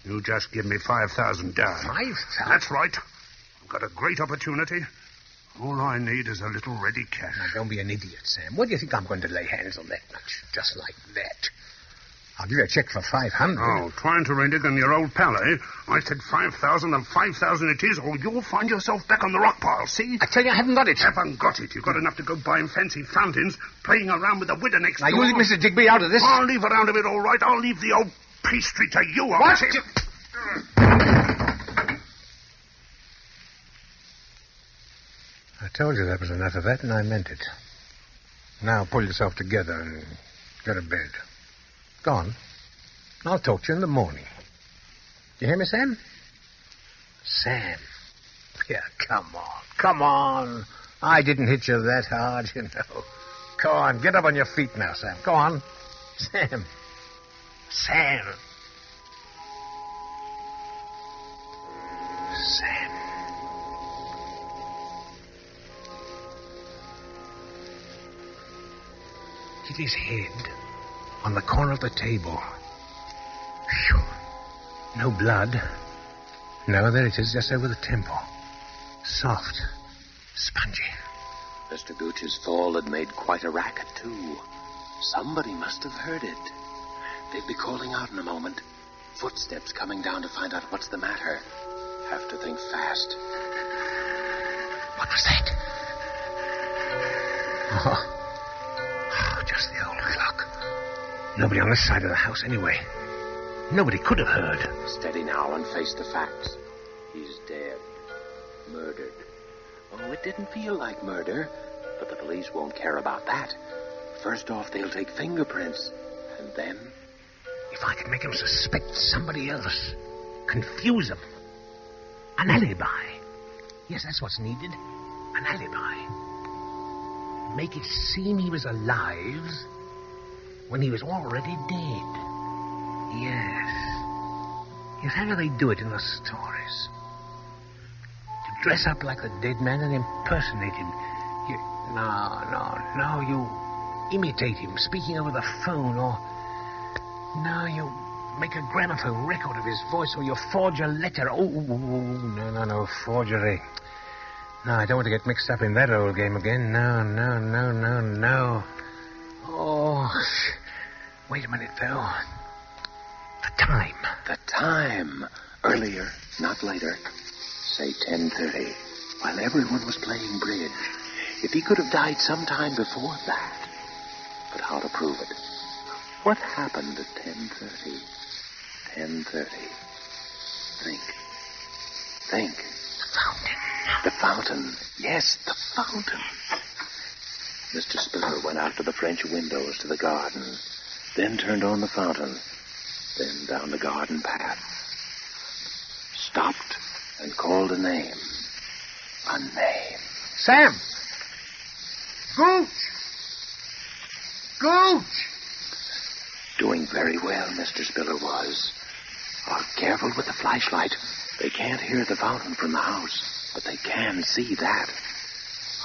You just give me 5,000 down. 5,000? That's right. I've got a great opportunity. All I need is a little ready cash. Now, don't be an idiot, Sam. What do you think I'm going to lay hands on that much? Just like that. I'll give you a check for 500. Oh, trying to rent it on your old pal, eh? I said 5,000 and 5,000 it is, or you'll find yourself back on the rock pile, see? I tell you, I haven't got it. Haven't got it. You've got enough to go buying fancy fountains, playing around with the widow next door. Now, you leave Mr. Digby out of this. I'll leave around a bit, all right. I'll leave the old pastry to you. What? I told you that was enough of that, and I meant it. Now pull yourself together and go to bed. Go on. I'll talk to you in the morning. You hear me, Sam? Sam. Yeah, come on. I didn't hit you that hard, you know. Go on, get up on your feet now, Sam. Go on. Sam. Sam. Hit his head on the corner of the table. Phew. No blood. No, there it is, just over the temple. Soft. Spongy. Mr. Gooch's fall had made quite a racket, too. Somebody must have heard it. They'll be calling out in a moment. Footsteps coming down to find out what's the matter. Have to think fast. What was that? Oh, just the old clock. Nobody on this side of the house, anyway. Nobody could have heard. Steady now and face the facts. He's dead. Murdered. Oh, it didn't feel like murder, but the police won't care about that. First off, they'll take fingerprints, and then... If I could make him suspect somebody else, confuse him. An alibi. Yes, that's what's needed. An alibi. Make it seem he was alive when he was already dead. Yes. Yes, how do they do it in the stories? To dress up like the dead man and impersonate him. You imitate him speaking over the phone, or... No, make a gramophone record of his voice, or you forge a letter. Oh, no, forgery. No, I don't want to get mixed up in that old game again. No. Oh, wait a minute, though. The time. The time. Earlier, not later. Say 10:30, while everyone was playing bridge. If he could have died sometime before that. But how to prove it? What happened at 10:30? 10:30. Think. The fountain. Yes, the fountain. Mr. Spiller went out to the French windows to the garden, then turned on the fountain, then down the garden path. Stopped and called a name. A name. Sam! Gooch! Doing very well, Mr. Spiller was. Oh, careful with the flashlight. They can't hear the fountain from the house, but they can see that.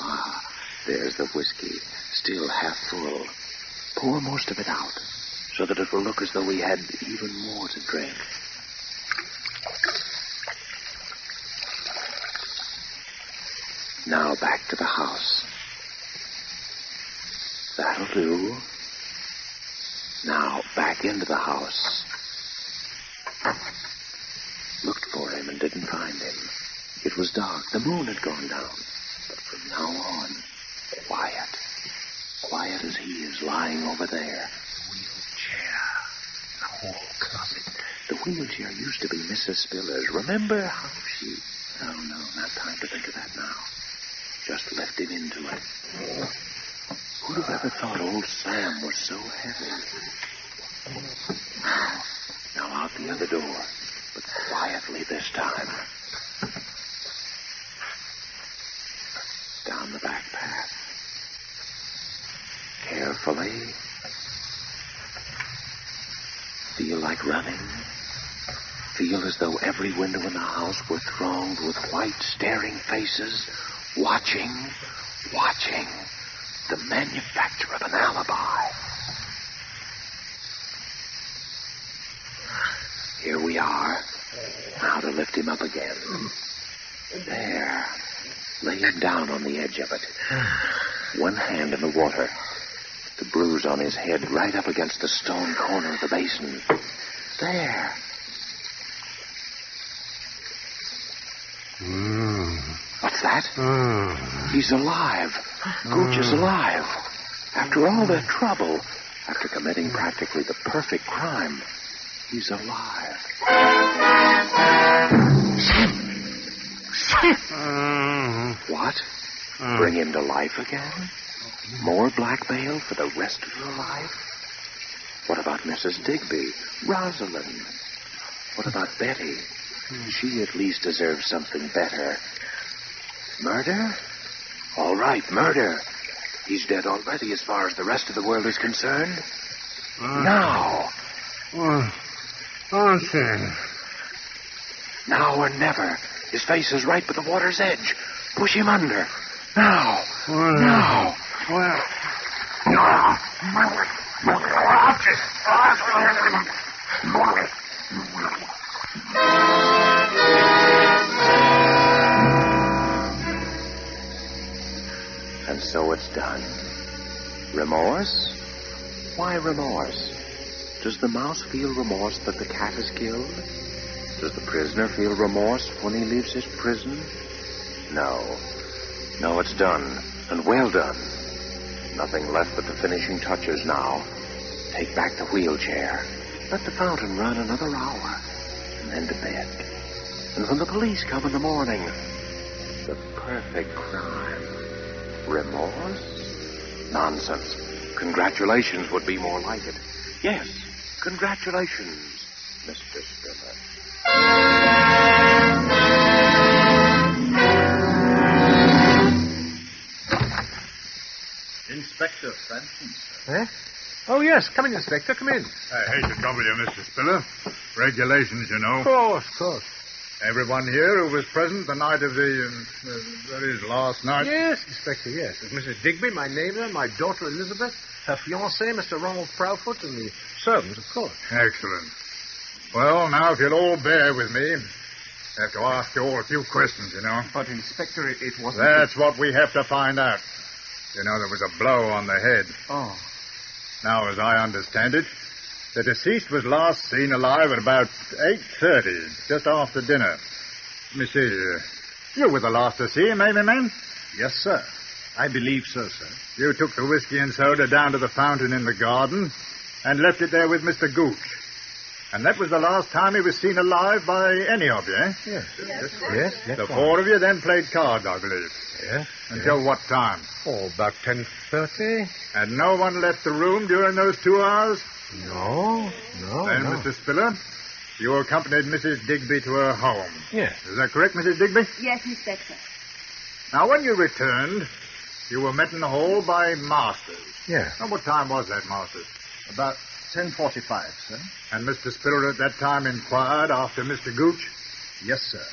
Ah, there's the whiskey, still half full. Pour most of it out, so that it will look as though we had even more to drink. Now back to the house. That'll do. Now back into the house. Looked for him and didn't find him. It was dark. The moon had gone down. But from now on, quiet. Quiet as he is lying over there. Wheelchair. The whole closet. The wheelchair used to be Mrs. Spiller's. Remember how she... Oh, no, not time to think of that now. Just left him into it. Who'd have ever thought old Sam was so heavy? Now out the other door, but quietly this time. Down the back path. Carefully. Feel like running. Feel as though every window in the house were thronged with white, staring faces, watching. The manufacture of an alibi. Here we are. Now to lift him up again. There. Lay him down on the edge of it. One hand in the water. The bruise on his head right up against the stone corner of the basin. There. What's that? He's alive. Gooch is alive. After all their trouble, after committing practically the perfect crime, he's alive. What? Bring him to life again? More blackmail for the rest of your life? What about Mrs. Digby? Rosalind? What about Betty? She at least deserves something better. Murder? All right, murder. He's dead already as far as the rest of the world is concerned. Now. Now or never. His face is right by the water's edge. Push him under. Now. Now. And so it's done. Remorse? Why remorse? Does the mouse feel remorse that the cat is killed? Does the prisoner feel remorse when he leaves his prison? No. No, it's done. And well done. Nothing left but the finishing touches now. Take back the wheelchair. Let the fountain run another hour. And then to bed. And when the police come in the morning, the perfect crime. Remorse? Nonsense. Congratulations would be more like it. Yes, congratulations, Mr. Spiller. Inspector Franklin, sir. Eh? Oh, yes. Come in, Inspector. Come in. I hate to trouble you, Mr. Spiller. Regulations, you know. Of course. Everyone here who was present the night of that is, last night. Yes, Inspector, yes. There's Mrs. Digby, my neighbor, my daughter Elizabeth, her fiancé, Mr. Ronald Proudfoot, and the servants, of course. Excellent. Well, now, if you'll all bear with me, I have to ask you all a few questions, you know. But, Inspector, it wasn't... That's what we have to find out. You know, there was a blow on the head. Oh. Now, as I understand it, the deceased was last seen alive at about 8:30, just after dinner. Let me see. You were the last to see him, eh, my man? Yes, sir. I believe so, sir. You took the whiskey and soda down to the fountain in the garden and left it there with Mr. Gooch. And that was the last time he was seen alive by any of you, eh? Yes. Yes. The four of you then played cards, I believe. Yes. Until what time? Oh, about 10:30. And no one left the room during those 2 hours? No. Then, Mr. Spiller, you accompanied Mrs. Digby to her home. Yes. Is that correct, Mrs. Digby? Yes, Inspector. Now, when you returned, you were met in the hall by Masters. Yes. Now, what time was that, Masters? About 10:45, sir. And Mr. Spiller at that time inquired after Mr. Gooch? Yes, sir.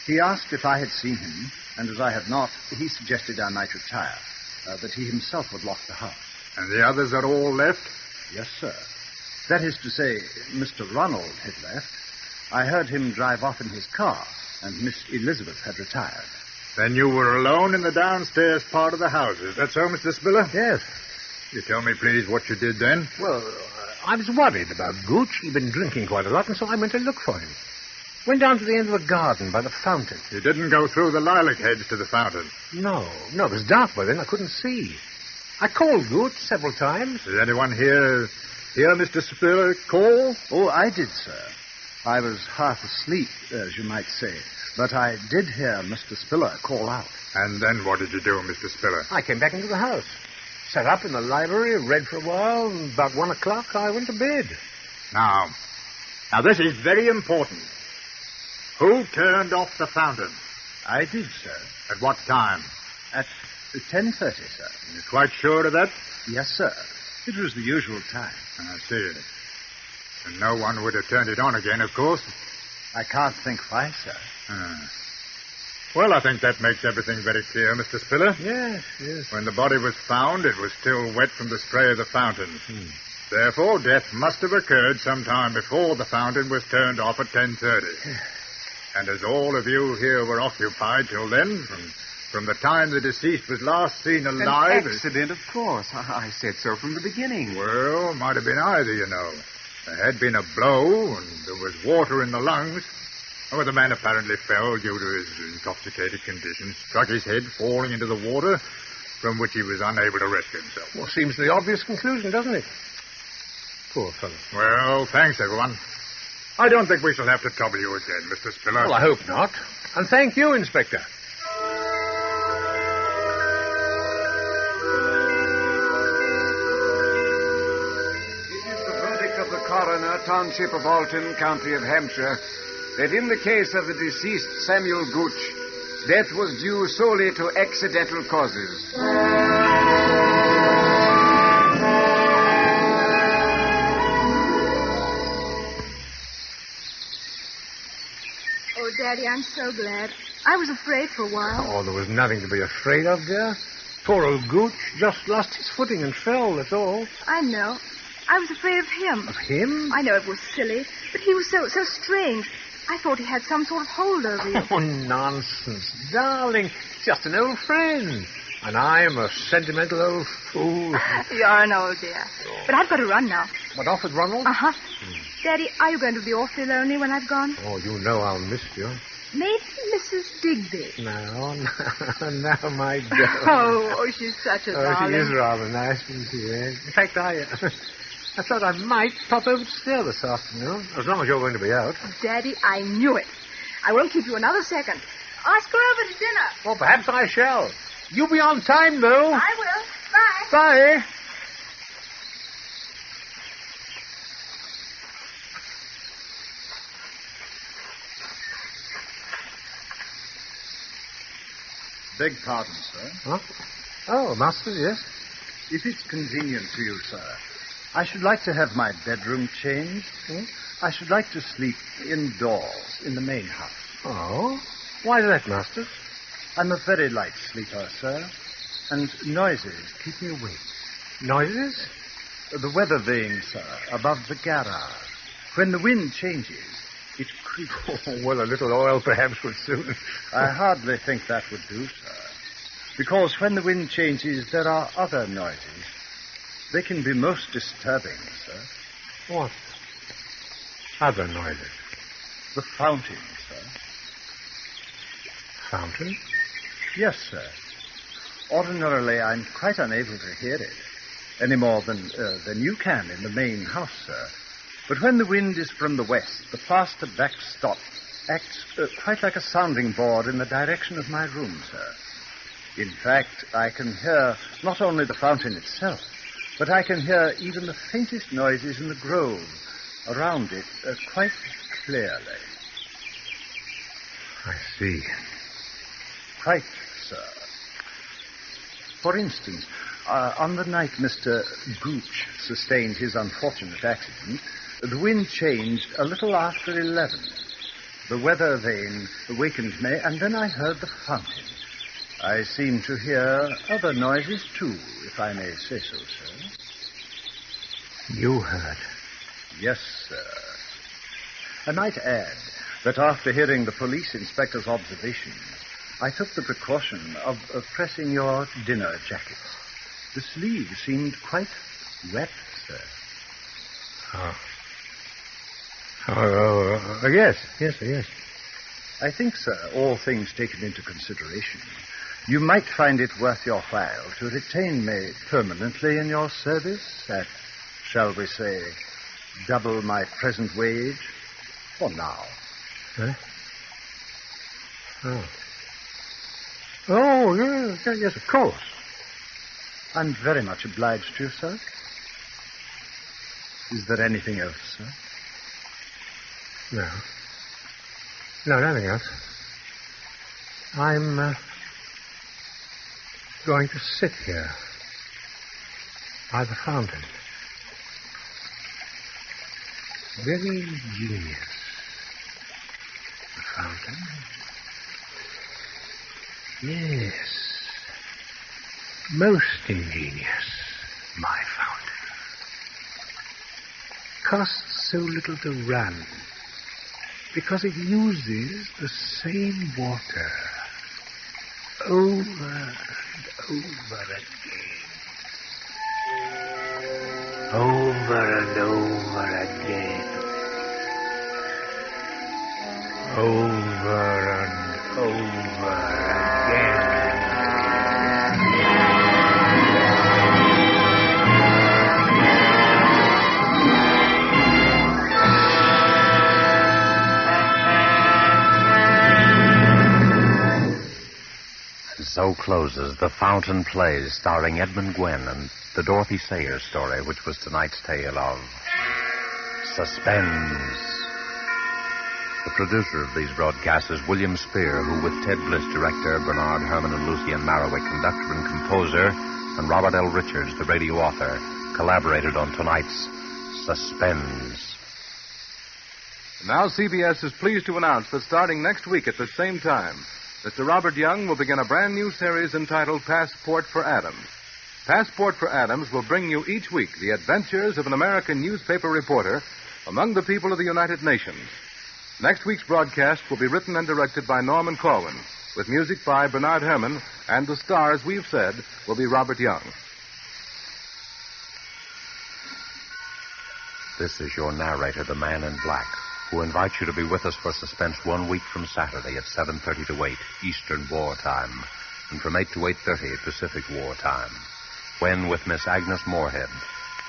He asked if I had seen him, and as I had not, he suggested I might retire, that he himself would lock the house. And the others had all left? Yes, sir. That is to say, Mr. Ronald had left. I heard him drive off in his car, and Miss Elizabeth had retired. Then you were alone in the downstairs part of the house. Is that so, Mr. Spiller? Yes. You tell me, please, what you did then? Well, I was worried about Gooch. He'd been drinking quite a lot, and so I went to look for him. Went down to the end of the garden by the fountain. You didn't go through the lilac hedge to the fountain? No, it was dark by then. I couldn't see. I called Gooch several times. Did anyone hear Mr. Spiller call? Oh, I did, sir. I was half asleep, as you might say. But I did hear Mr. Spiller call out. And then what did you do, Mr. Spiller? I came back into the house. Sat up in the library, read for a while, and about 1 o'clock I went to bed. Now, this is very important. Who turned off the fountain? I did, sir. At what time? At 10:30, sir. You're quite sure of that? Yes, sir. It was the usual time. I see. And no one would have turned it on again, of course. I can't think why, sir. Well, I think that makes everything very clear, Mr. Spiller. Yes. When the body was found, it was still wet from the spray of the fountain. Therefore, death must have occurred sometime before the fountain was turned off at 10:30. And as all of you here were occupied till then, from the time the deceased was last seen alive... An accident, of course. I said so from the beginning. Well, might have been either, you know. There had been a blow, and there was water in the lungs. Well, the man apparently fell due to his intoxicated condition, struck his head, falling into the water, from which he was unable to rescue himself. Well, seems the obvious conclusion, doesn't it? Poor fellow. Well, thanks, everyone. I don't think we shall have to trouble you again, Mr. Spiller. Well, I hope not. And thank you, Inspector. It is the verdict of the coroner, Township of Alton, County of Hampshire, that in the case of the deceased Samuel Gooch, death was due solely to accidental causes. Oh, Daddy, I'm so glad. I was afraid for a while. Oh, there was nothing to be afraid of, dear. Poor old Gooch just lost his footing and fell, that's all. I know. I was afraid of him. Of him? I know it was silly, but he was so strange. I thought he had some sort of hold over you. Oh, nonsense. Darling, just an old friend. And I'm a sentimental old fool. You're an old dear. But I've got to run now. What, off with Ronald? Uh-huh. Daddy, are you going to be awfully lonely when I've gone? Oh, you know I'll miss you. Maybe Mrs. Digby. No, my girl. Oh, she's such a darling. She is rather nice, isn't she? In fact, I thought I might pop over to stay this afternoon, as long as you're going to be out. Daddy, I knew it. I won't keep you another second. Ask her over to dinner. Well, perhaps I shall. You be on time, though. I will. Bye. Bye. Beg pardon, sir. Huh? Oh, Master, yes? If it's convenient to you, sir, I should like to have my bedroom changed. I should like to sleep indoors in the main house. Oh? Why that, Master? I'm a very light sleeper, sir, and noises keep me awake. Noises? The weather vane, sir, above the garage. When the wind changes, it creeps. Oh, well, a little oil perhaps would suit. I hardly think that would do, sir. Because when the wind changes, there are other noises. They can be most disturbing, sir. What? Other noises? The fountain, sir. Fountain? Yes, sir. Ordinarily, I'm quite unable to hear it, any more than you can in the main house, sir. But when the wind is from the west, the plaster backstop acts quite like a sounding board in the direction of my room, sir. In fact, I can hear not only the fountain itself, but I can hear even the faintest noises in the grove around it quite clearly. I see. Quite, sir. For instance, on the night Mr. Gooch sustained his unfortunate accident, the wind changed a little after 11. The weather vane awakened me, and then I heard the fountain. I seem to hear other noises, too, if I may say so, sir. You heard? Yes, sir. I might add that after hearing the police inspector's observations, I took the precaution of pressing your dinner jackets. The sleeves seemed quite wet, sir. Yes. I think, sir, all things taken into consideration, you might find it worth your while to retain me permanently in your service at, shall we say, double my present wage for now. Huh? Oh, yes, of course. I'm very much obliged to you, sir. Is there anything else, sir? No, nothing else. I'm going to sit here by the fountain. Very ingenious. The fountain. Yes. Most ingenious, my fountain. Costs so little to run because it uses the same water over and over again. Over and over again. Over and over again. So closes The Fountain Plays, starring Edmund Gwenn and the Dorothy Sayers story, which was tonight's tale of Suspense. The producer of these broadcasts is William Spear, who with Ted Bliss, director, Bernard Herrmann and Lucien Marowik, conductor and composer, and Robert L. Richards, the radio author, collaborated on tonight's Suspense. Now CBS is pleased to announce that starting next week at the same time, Mr. Robert Young will begin a brand new series entitled Passport for Adams. Passport for Adams will bring you each week the adventures of an American newspaper reporter among the people of the United Nations. Next week's broadcast will be written and directed by Norman Corwin, with music by Bernard Herrmann, and the star, as we've said, will be Robert Young. This is your narrator, the Man in Black, who invites you to be with us for Suspense 1 week from Saturday at 7:30 to 8 Eastern War Time, and from 8 to 8:30 Pacific War Time, when with Miss Agnes Moorehead,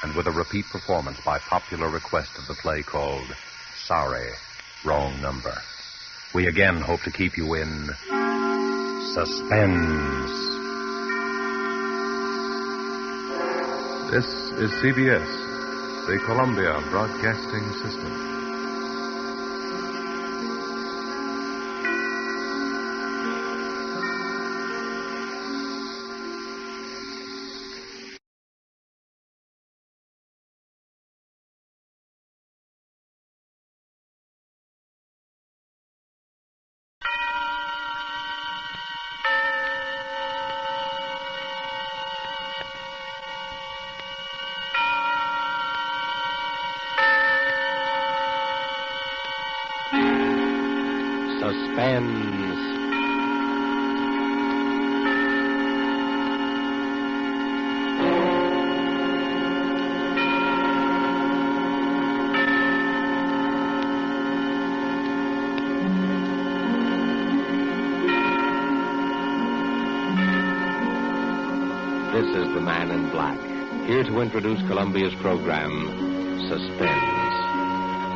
and with a repeat performance by popular request of the play called Sorry, Wrong Number. We again hope to keep you in suspense. This is CBS, the Columbia Broadcasting System. Suspense. This is the Man in Black, here to introduce Columbia's program, Suspense.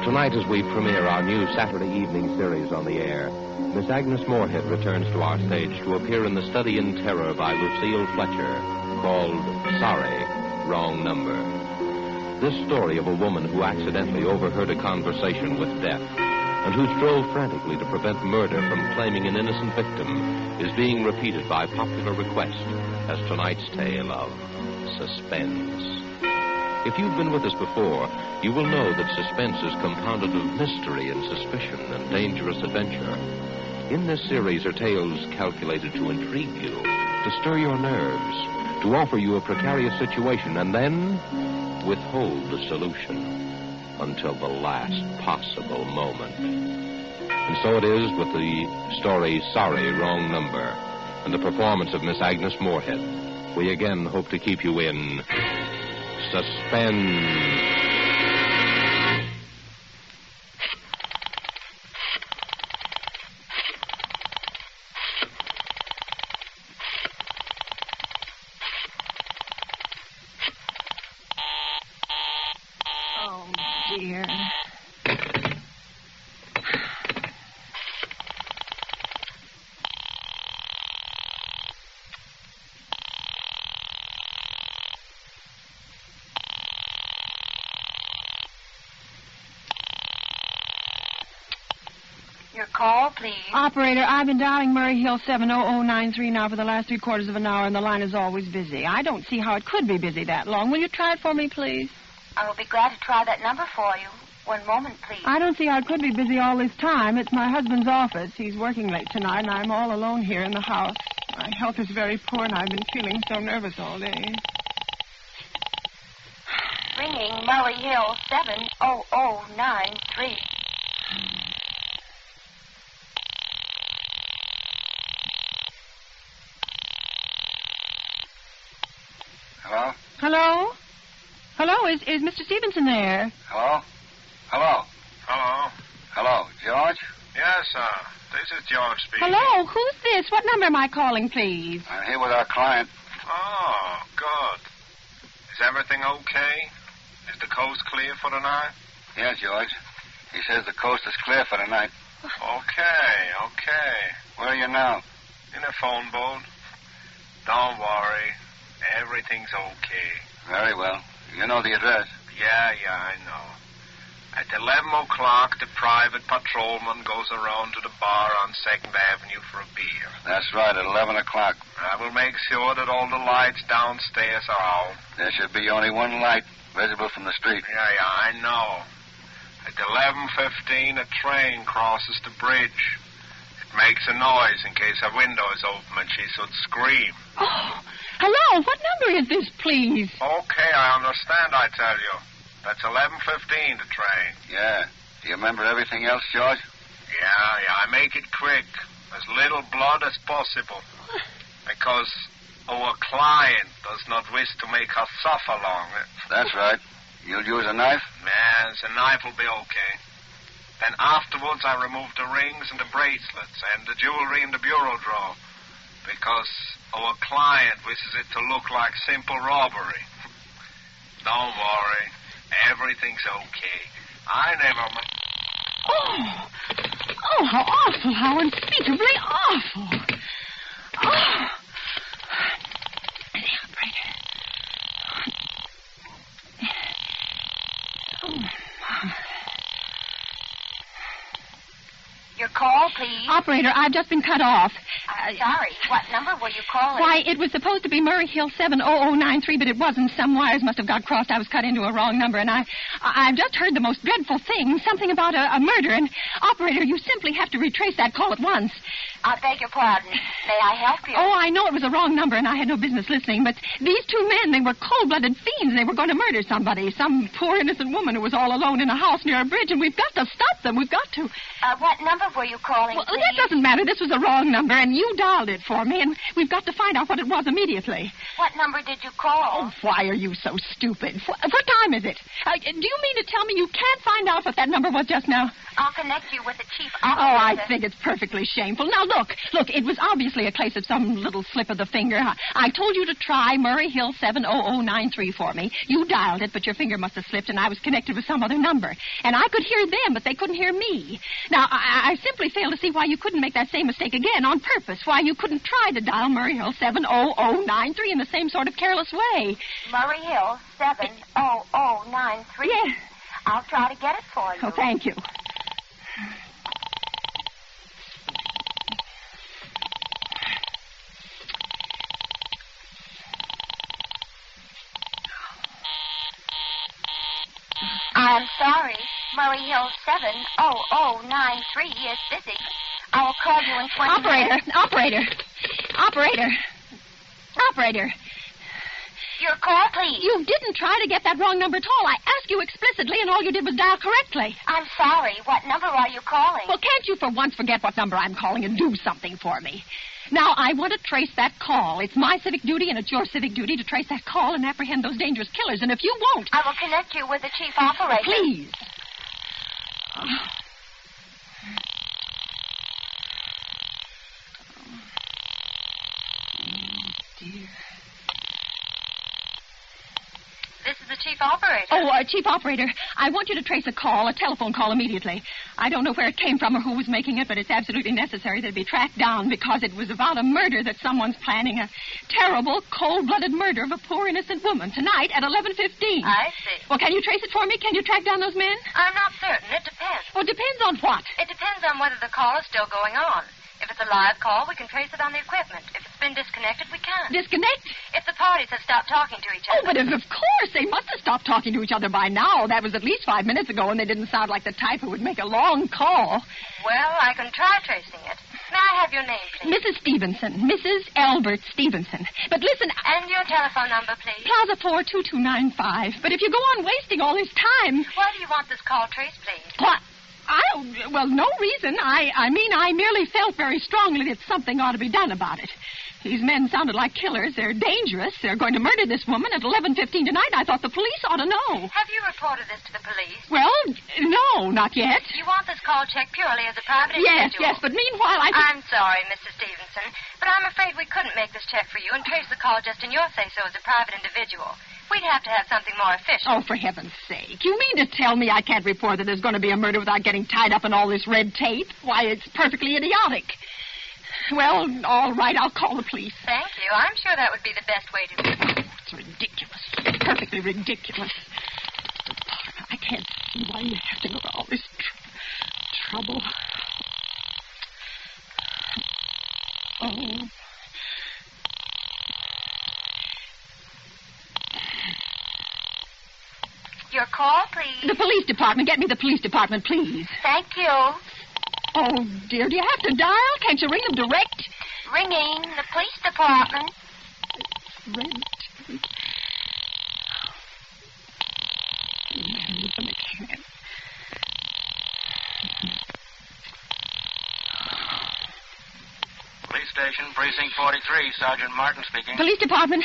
Tonight, as we premiere our new Saturday evening series on the air, Miss Agnes Moorehead returns to our stage to appear in The Study in Terror by Lucille Fletcher, called Sorry, Wrong Number. This story of a woman who accidentally overheard a conversation with death and who strove frantically to prevent murder from claiming an innocent victim is being repeated by popular request as tonight's tale of Suspense. If you've been with us before, you will know that suspense is compounded of mystery and suspicion and dangerous adventure. In this series are tales calculated to intrigue you, to stir your nerves, to offer you a precarious situation, and then withhold the solution until the last possible moment. And so it is with the story Sorry, Wrong Number, and the performance of Miss Agnes Moorehead. We again hope to keep you in suspense. Oh, dear. Your call, please. Operator, I've been dialing Murray Hill 70093 now for the last 3/4 of an hour, and the line is always busy. I don't see how it could be busy that long. Will you try it for me, please? I will be glad to try that number for you. One moment, please. I don't see how it could be busy all this time. It's my husband's office. He's working late tonight, and I'm all alone here in the house. My health is very poor, and I've been feeling so nervous all day. Ringing Murray Hill 70093. Hello? Hello? Hello, is Mr. Stevenson there? Hello? Hello? Hello? Hello, George? Yes, sir. This is George speaking. Hello, who's this? What number am I calling, please? I'm here with our client. Oh, good. Is everything okay? Is the coast clear for the night? Yeah, George. He says the coast is clear for the night. Okay. Where are you now? In a phone boat. Don't worry. Everything's okay. Very well. You know the address. Yeah, I know. At 11 o'clock, the private patrolman goes around to the bar on 2nd Avenue for a beer. That's right, at 11 o'clock. I will make sure that all the lights downstairs are out. There should be only one light visible from the street. Yeah, I know. At 11:15, a train crosses the bridge. It makes a noise in case her window is open and she should scream. Oh, hello, what number is this, please? Okay, I understand, I tell you. That's 11:15, the train. Yeah. Do you remember everything else, George? Yeah, I make it quick. As little blood as possible. Because our client does not wish to make her suffer long. That's right. You'll use a knife? Yes, a knife will be okay. Then afterwards I remove the rings and the bracelets and the jewelry in the bureau drawer. Because our client wishes it to look like simple robbery. Don't worry. Everything's okay. I never... Oh, how awful, how unspeakably awful. Oh. Your call, please. Operator, I've just been cut off. Sorry. What number were you calling? Why, it was supposed to be Murray Hill 70093, but it wasn't. Some wires must have got crossed. I was cut into a wrong number, and I've just heard the most dreadful thing, something about a murder. And, operator, you simply have to retrace that call at once. I beg your pardon. May I help you? Oh, I know it was a wrong number and I had no business listening, but these two men, they were cold-blooded fiends. They were going to murder somebody, some poor innocent woman who was all alone in a house near a bridge, and we've got to stop them. We've got to. What number were you calling, Well, please? that doesn't matter. This was a wrong number, and you dialed it for me, and we've got to find out what it was immediately. What number did you call? Oh, why are you so stupid? What time is it? Do you mean to tell me you can't find out what that number was just now? I'll connect you with the chief Oh, operator. I think it's perfectly shameful. Now, look, it was obviously a case of some little slip of the finger. I told you to try Murray Hill 70093 for me. You dialed it, but your finger must have slipped, and I was connected with some other number. And I could hear them, but they couldn't hear me. Now, I simply fail to see why you couldn't make that same mistake again on purpose, why you couldn't try to dial Murray Hill 70093 in the same sort of careless way. Murray Hill 70093? Yes. I'll try to get it for you. Oh, thank you. I'm sorry. Murray Hill 70093 is busy. I will call you in 20 minutes. Operator. Your call, please. You didn't try to get that wrong number at all. I asked you explicitly, and all you did was dial correctly. I'm sorry. What number are you calling? Well, can't you for once forget what number I'm calling and do something for me? Now, I want to trace that call. It's my civic duty, and it's your civic duty to trace that call and apprehend those dangerous killers. And if you won't... I will connect you with the chief operator. Please. Dear. This is the chief operator. Oh, Chief Operator, I want you to trace a telephone call immediately. I don't know where it came from or who was making it, but it's absolutely necessary that it be tracked down because it was about a murder that someone's planning, a terrible, cold-blooded murder of a poor innocent woman tonight at 11:15. I see. Well, can you trace it for me? Can you track down those men? I'm not certain. It depends. Well, depends on what? It depends on whether the call is still going on. If it's a live call, we can trace it on the equipment. If it's been disconnected, we can't. Disconnect? If the parties have stopped talking to each other. Oh, but of course, they must have stopped talking to each other by now. That was at least 5 minutes ago, and they didn't sound like the type who would make a long call. Well, I can try tracing it. May I have your name, please? Mrs. Stevenson. Mrs. Albert Stevenson. But listen... And your telephone number, please? Plaza 42295. But if you go on wasting all this time... Why do you want this call traced, please? What? Well, no reason. I mean, I merely felt very strongly that something ought to be done about it. These men sounded like killers. They're dangerous. They're going to murder this woman at 11:15 tonight. I thought the police ought to know. Have you reported this to the police? Well, no, not yet. You want this call checked purely as a private individual? Yes, but meanwhile I'm sorry, Mrs. Stevenson, but I'm afraid we couldn't make this check for you and trace the call just in your say-so as a private individual. We'd have to have something more official. Oh, for heaven's sake. You mean to tell me I can't report that there's going to be a murder without getting tied up in all this red tape? Why, it's perfectly idiotic. Well, all right, I'll call the police. Thank you. I'm sure that would be the best way to... It's ridiculous. Perfectly ridiculous. I can't see why you have to go to all this trouble. Oh... Your call, please. The police department. Get me the police department, please. Thank you. Oh, dear. Do you have to dial? Can't you ring them direct? Ringing the police department. Police station, precinct 43, Sergeant Martin speaking. Police department.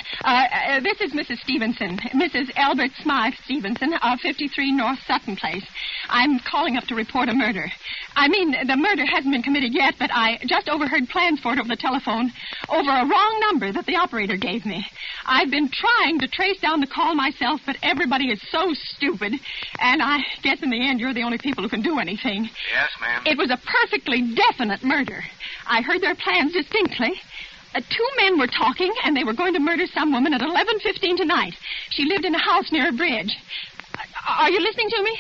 This is Mrs. Stevenson. Mrs. Albert Smythe Stevenson of 53 North Sutton Place. I'm calling up to report a murder. I mean, the murder hasn't been committed yet, but I just overheard plans for it over the telephone over a wrong number that the operator gave me. I've been trying to trace down the call myself, but everybody is so stupid, and I guess in the end you're the only people who can do anything. Yes, ma'am. It was a perfectly definite murder. I heard their plans distinctly. Two men were talking, and they were going to murder some woman at 11:15 tonight. She lived in a house near a bridge. Are you listening to me?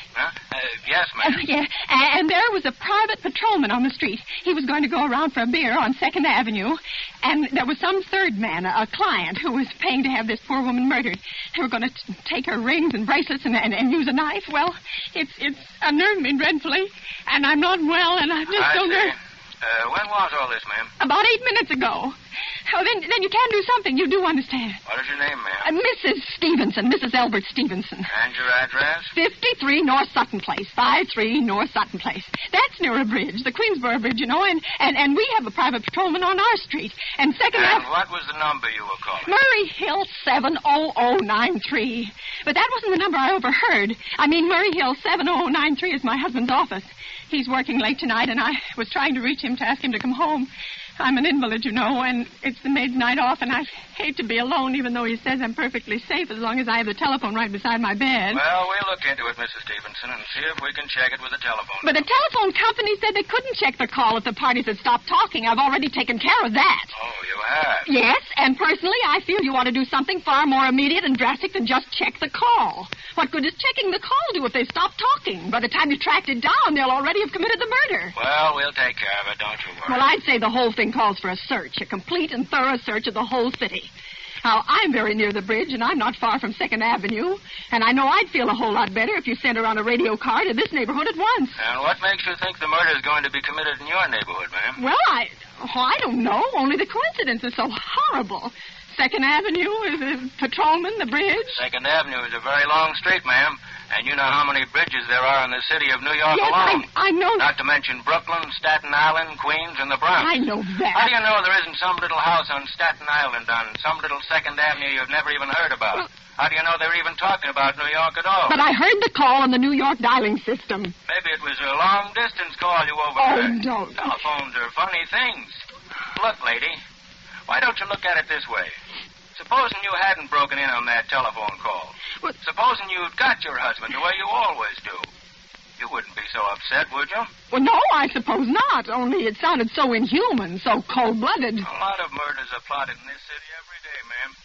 Yes, ma'am. Yeah, and there was a private patrolman on the street. He was going to go around for a beer on 2nd Avenue, and there was some third man, a client, who was paying to have this poor woman murdered. They were going to take her rings and bracelets and use a knife. Well, it's unnerved me dreadfully, and I'm not well, and I'm just so nervous. When was all this, ma'am? About 8 minutes ago. Oh, then you can do something. You do understand. What is your name, ma'am? Mrs. Stevenson, Mrs. Albert Stevenson. And your address? 53 North Sutton Place. 53 North Sutton Place. That's near a bridge, the Queensboro Bridge, you know, and we have a private patrolman on our street. And second... And what was the number you were calling? Murray Hill 70093. But that wasn't the number I overheard. I mean, Murray Hill 70093 is my husband's office. He's working late tonight, and I was trying to reach him to ask him to come home. I'm an invalid, you know, and it's the maid's night off, and I hate to be alone, even though he says I'm perfectly safe as long as I have the telephone right beside my bed. Well, we'll look into it, Mrs. Stevenson, and see if we can check it with the telephone. But the telephone company said they couldn't check the call if the parties had stopped talking. I've already taken care of that. Oh, you have? Yes, and personally, I feel you ought to do something far more immediate and drastic than just check the call. What good does checking the call do if they stop talking? By the time you tracked it down, they'll already have committed the murder. Well, we'll take care of it, don't you worry. Well, I'd say the whole thing calls for a search, a complete and thorough search of the whole city. Now, I'm very near the bridge, and I'm not far from 2nd Avenue, and I know I'd feel a whole lot better if you sent around a radio car to this neighborhood at once. And what makes you think the murder is going to be committed in your neighborhood, ma'am? Well, I don't know. Only the coincidence is so horrible. 2nd Avenue is a patrolman, the bridge. 2nd Avenue is a very long street, ma'am. And you know how many bridges there are in the city of New York alone. I know. Not to mention Brooklyn, Staten Island, Queens, and the Bronx. I know that. How do you know there isn't some little house on Staten Island on some little 2nd Avenue you've never even heard about? How do you know they're even talking about New York at all? But I heard the call on the New York dialing system. Maybe it was a long-distance call you overheard. Oh, don't. Telephones are funny things. Look, lady, why don't you look at it this way? Supposing you hadn't broken in on that telephone call. What? Supposing you'd got your husband the way you always do. You wouldn't be so upset, would you? Well, no, I suppose not. Only it sounded so inhuman, so cold-blooded. A lot of murders are plotted in this city every day, ma'am.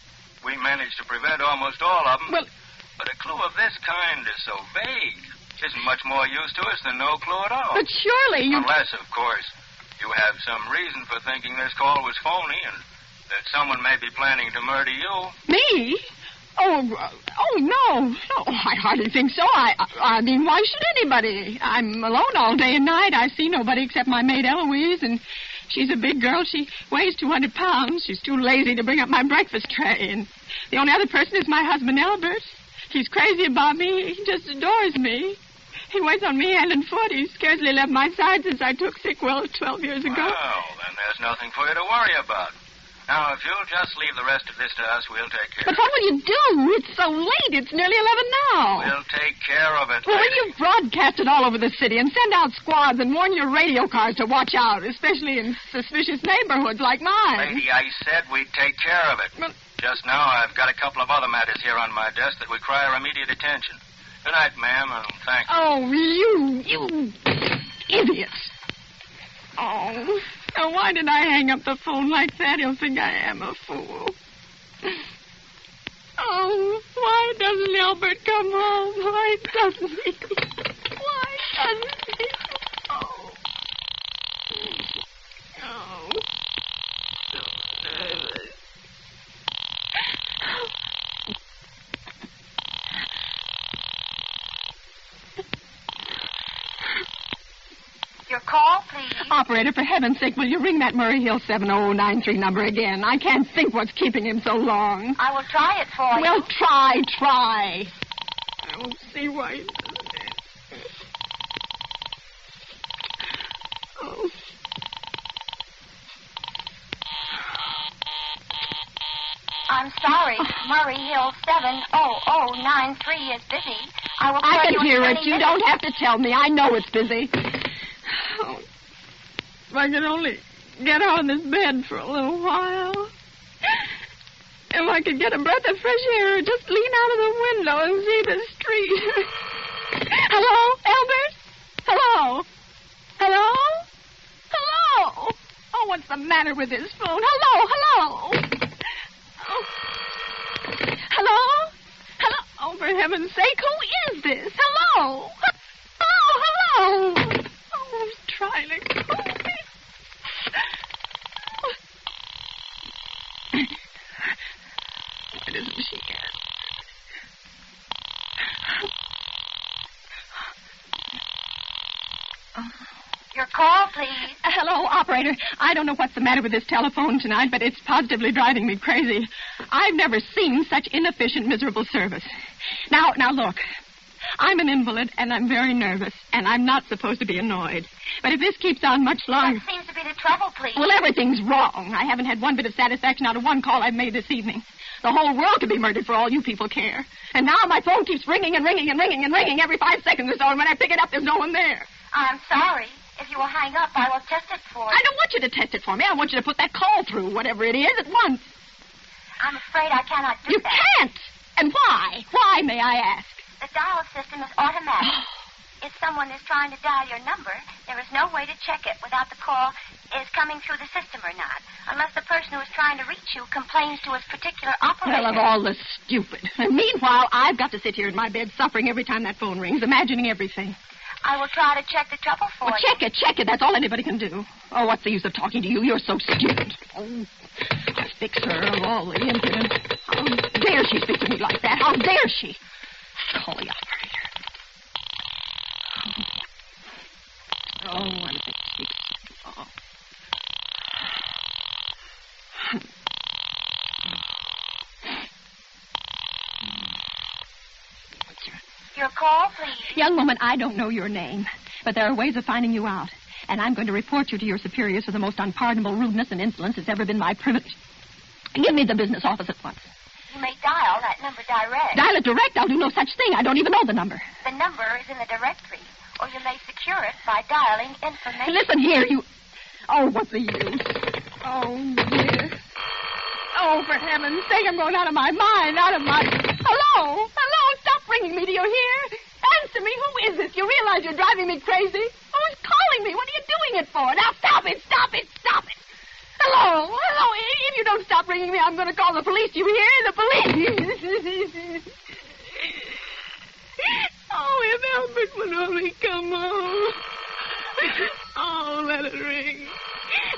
We managed to prevent almost all of them. Well, but a clue of this kind is so vague. Isn't much more use to us than no clue at all. But surely you... Unless, of course, you have some reason for thinking this call was phony and that someone may be planning to murder you. Me? Oh, no. No, I hardly think so. I mean, why should anybody? I'm alone all day and night. I see nobody except my maid Eloise, and she's a big girl. She weighs 200 pounds. She's too lazy to bring up my breakfast tray. And the only other person is my husband, Albert. He's crazy about me. He just adores me. He waits on me hand and foot. He's scarcely left my side since I took sick, 12 years ago. Well, then there's nothing for you to worry about. Now, if you'll just leave the rest of this to us, we'll take care of it. But what will you do? It's so late. It's nearly 11 now. We'll take care of it, Well, lady. will you broadcast it all over the city and send out squads and warn your radio cars to watch out, especially in suspicious neighborhoods like mine? Lady, I said we'd take care of it. But... Just now, I've got a couple of other matters here on my desk that require immediate attention. Good night, ma'am, and thank you. Oh, you idiots. Oh, now why did I hang up the phone like that? He'll think I am a fool. Oh, why doesn't Albert come home? Why doesn't he? Why doesn't he? Oh. Oh. So nervous. Your call, please. Operator, for heaven's sake, will you ring that Murray Hill 70093 number again? I can't think what's keeping him so long. I will try it for you. Well, try. I don't see why he does it. Oh. I'm sorry. Murray Hill 70093 is busy. I will call I you can in hear 20 it. You minutes. don't have to tell me. I know it's busy. Oh, if I could only get out of this bed for a little while. If I could get a breath of fresh air, just lean out of the window and see the street. Hello, Albert? Hello? Hello? Hello? Oh, what's the matter with this phone? Hello? Oh. Hello? Hello? Oh, for heaven's sake, who is this? Hello? Hello? Oh, who's trying to call me? What isn't she at? Oh. Your call, please. Hello, operator. I don't know what's the matter with this telephone tonight, but it's positively driving me crazy. I've never seen such inefficient, miserable service. Now, look. I'm an invalid, and I'm very nervous, and I'm not supposed to be annoyed. But if this keeps on much longer... What seems to be the trouble, please? Well, everything's wrong. I haven't had one bit of satisfaction out of one call I've made this evening. The whole world could be murdered for all you people care. And now my phone keeps ringing and ringing and ringing and ringing every 5 seconds or so, and when I pick it up, there's no one there. I'm sorry. If you will hang up, I will test it for you. I don't want you to test it for me. I want you to put that call through, whatever it is, at once. I'm afraid I cannot do that. You can't! And why? Why, may I ask? The dial system is automatic. If someone is trying to dial your number, there is no way to check it without the call is coming through the system or not, unless the person who is trying to reach you complains to his particular operator. Well, of all the stupid. And meanwhile, I've got to sit here in my bed suffering every time that phone rings, imagining everything. I will try to check the trouble for you. Check it. That's all anybody can do. Oh, what's the use of talking to you? You're so stupid. Oh, I'll fix her of all the impudence. How dare she speak to me like that? How dare she? Call the operator. Oh, I'm a bit sick. Oh. Your call, please. Young woman, I don't know your name, but there are ways of finding you out. And I'm going to report you to your superiors for the most unpardonable rudeness and insolence that's ever been my privilege. Give me the business office at once. You may dial that number direct. Dial it direct? I'll do no such thing. I don't even know the number. The number is in the directory, or you may secure it by dialing information. Listen here, you... Oh, what's the use? Oh, dear. Oh, for heaven's sake, I'm going out of my mind, out of my... Hello? Stop ringing me, do you hear? Answer me, who is this? You realize you're driving me crazy? Who's calling me? What are you doing it for? Now, stop it! Hello? If you don't stop ringing me, I'm going to call the police. You hear? The police! Oh, if Albert would only come home. Oh, let it ring.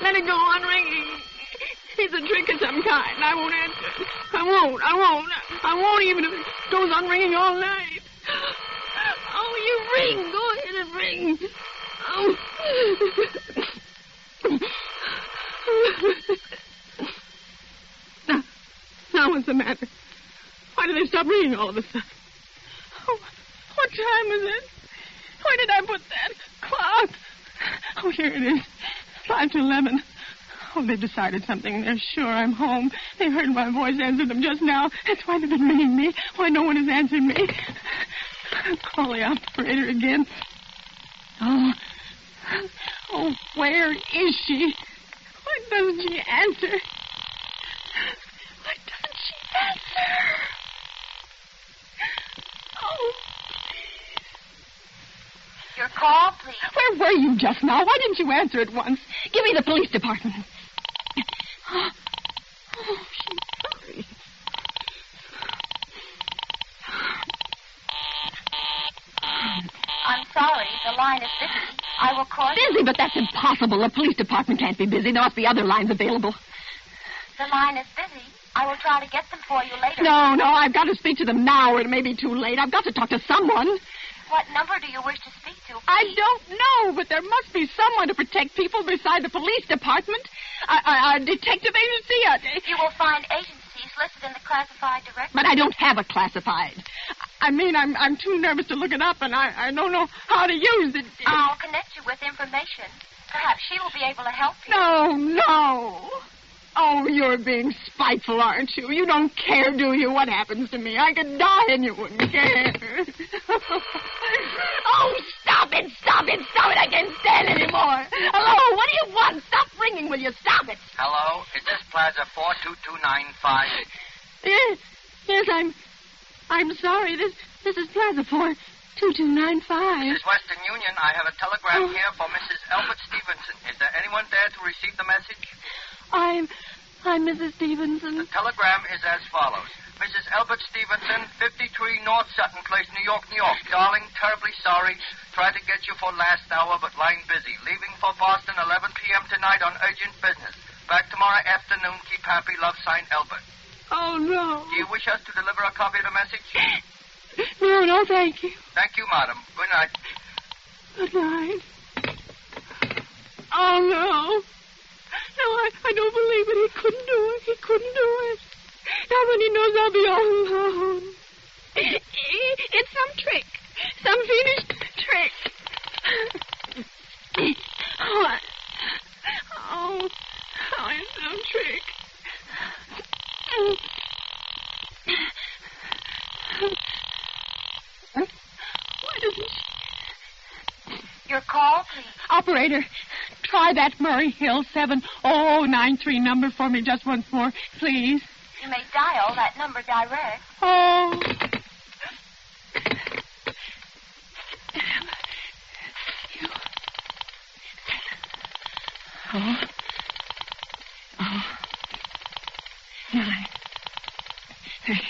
Let it go on ringing. It's a trick of some kind. I won't answer. I won't even if it goes on ringing all night. Oh, you ring. Go ahead and ring. Oh. Now what's the matter? Why did they stop ringing all of a sudden? Oh, what time is it? Where did I put that clock? Oh, here it is. 5 to 11. Oh, they've decided something. They're sure I'm home. They heard my voice answer them just now. That's why they've been ringing me. Why no one has answered me. Call the operator again. Oh, where is she? Why doesn't she answer? Oh. Your call, please. Where were you just now? Why didn't you answer at once? Give me the police department. Oh, she's sorry. I'm sorry. The line is busy. I will call you. Busy? But that's impossible. The police department can't be busy. There must be other lines available. The line is busy. I will try to get them for you later. No, I've got to speak to them now or it may be too late. I've got to talk to someone. What number do you wish to speak to, please? I don't know, but there must be someone to protect people beside the police department. A detective agency. You will find agencies listed in the classified directory. But I don't have a classified. I mean, I'm too nervous to look it up, and I don't know how to use it. I'll connect you with information. Perhaps she will be able to help you. No. Oh, you're being spiteful, aren't you? You don't care, do you, what happens to me? I could die and you wouldn't care. Oh, stop it. I can't stand anymore. Hello, what do you want? Stop ringing, will you? Stop it. Hello, is this Plaza 42295? Yes, I'm sorry. This is Plaza 42295. This is Western Union. I have a telegram here for Mrs. Albert Stevenson. Is there anyone there to receive the message? I'm Mrs. Stevenson. The telegram is as follows. Mrs. Albert Stevenson, 53 North Sutton Place, New York. Darling, terribly sorry. Tried to get you for last hour, but line busy. Leaving for Boston 11 p.m. tonight on urgent business. Back tomorrow afternoon. Keep happy. Love, signed, Albert. Oh, no. Do you wish us to deliver a copy of the message? No, thank you. Thank you, madam. Good night. Good night. Oh, no. No, I don't believe it. He couldn't do it. He couldn't do it. Not when he knows I'll be all alone. It's some trick. Some fiendish trick. Oh, it's some trick. Why doesn't she... Your call, please. Operator, try that Murray Hill 7093 number for me just once more, please. You may dial that number direct. Oh. Oh. 9, 3.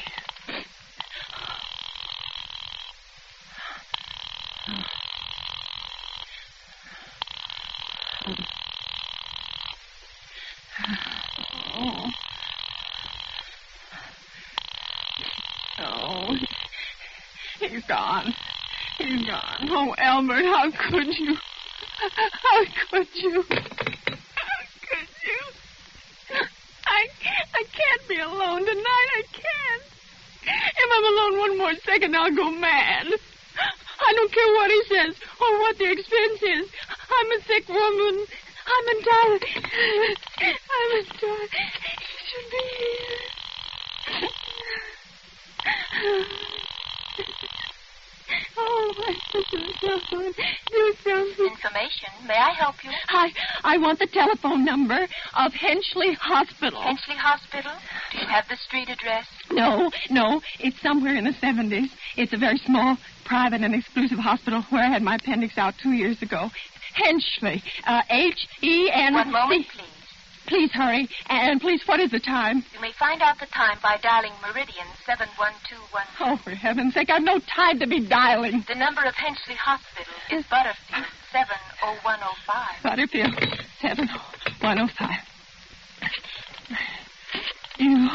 Oh, he's gone. He's gone. Oh, Albert, how could you? How could you? How could you? I can't be alone tonight. I can't. If I'm alone one more second, I'll go mad. I don't care what he says or what the expense is. I'm a sick woman. I'm entitled. I'm entitled. You should be here. Oh, do something. Do something. Information. May I help you? I want the telephone number of Henchley Hospital. Henchley Hospital? Do you have the street address? No. It's somewhere in the 70s. It's a very small, private, and exclusive hospital where I had my appendix out 2 years ago. Henchley. H-E-N... One moment, please. Please hurry. And please, what is the time? You may find out the time by dialing Meridian 71210. Oh, for heaven's sake, I've no time to be dialing. The number of Henchley Hospital is Butterfield 70105. Butterfield 70105. You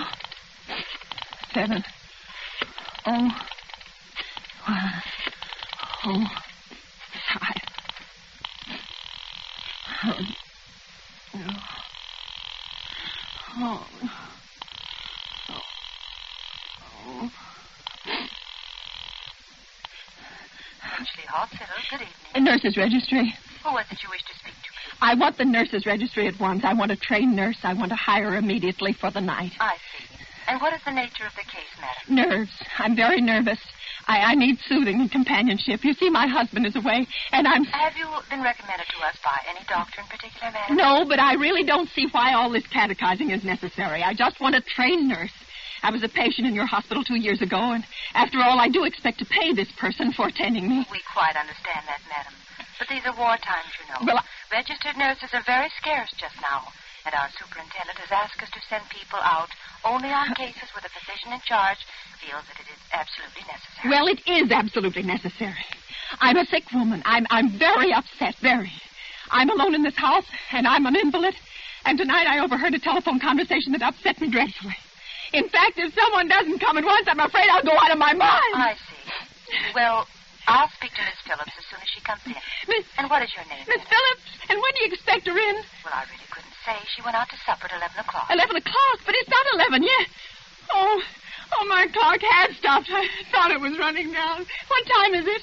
70105. Henchley Hospital, good evening. A nurse's registry. Who was it you wish to speak to? I want the nurse's registry at once. I want a trained nurse. I want to hire her immediately for the night. I see. And what is the nature of the case, madam? Nerves. I'm very nervous. I need soothing and companionship. You see, my husband is away, and I'm... Have you been recommended to us by any doctor in particular, madam? No, but I really don't see why all this catechizing is necessary. I just want a trained nurse. I was a patient in your hospital 2 years ago, and after all, I do expect to pay this person for attending me. We quite understand that, madam. But these are war times, you know. Well, registered nurses are very scarce just now, and our superintendent has asked us to send people out only on cases where the physician in charge feels that it is absolutely necessary. Well, it is absolutely necessary. I'm a sick woman. I'm very upset, very. I'm alone in this house, and I'm an invalid, and tonight I overheard a telephone conversation that upset me dreadfully. In fact, if someone doesn't come at once, I'm afraid I'll go out of my mind. I see. Well, I'll speak to Miss Phillips as soon as she comes in. And what is your name? Miss Phillips? And when do you expect her in? Well, I really couldn't say. She went out to supper at 11 o'clock. 11 o'clock? But it's not 11 yet. Oh, my clock had stopped. I thought it was running down. What time is it?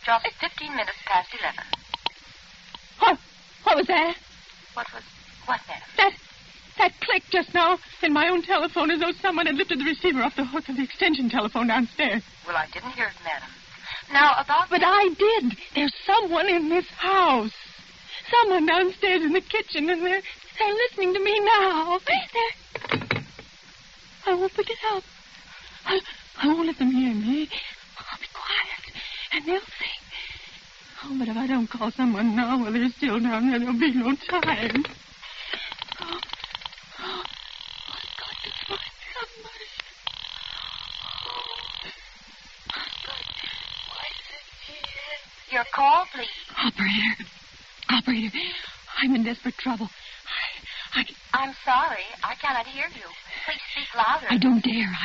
Just 15 minutes past 11. What was that? What, madam? That click just now in my own telephone as though someone had lifted the receiver off the hook of the extension telephone downstairs. Well, I didn't hear it, madam. Now, about... But I did. There's someone in this house. Someone downstairs in the kitchen, and they're listening to me now. I won't pick it up. I won't let them hear me. I'll be quiet, and they'll think. Oh, but if I don't call someone now while they're still down there, there'll be no time. I've got to find somebody. I've got to find it. Your call, please. Operator, I'm in desperate trouble. I'm sorry. I cannot hear you. Please speak louder. I don't dare.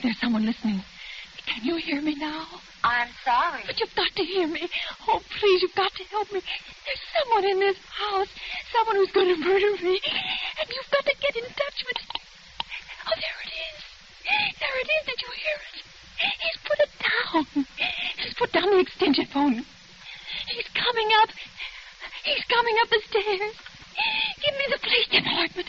There's someone listening. Can you hear me now? I'm sorry. But you've got to hear me. Oh, please, you've got to help me. There's someone in this house. Someone who's going to murder me. And you've got to get in touch with... Oh, there it is. There it is. Did you hear it? He's put it down. He's put down the extension phone. He's coming up. He's coming up the stairs. Give me the police department.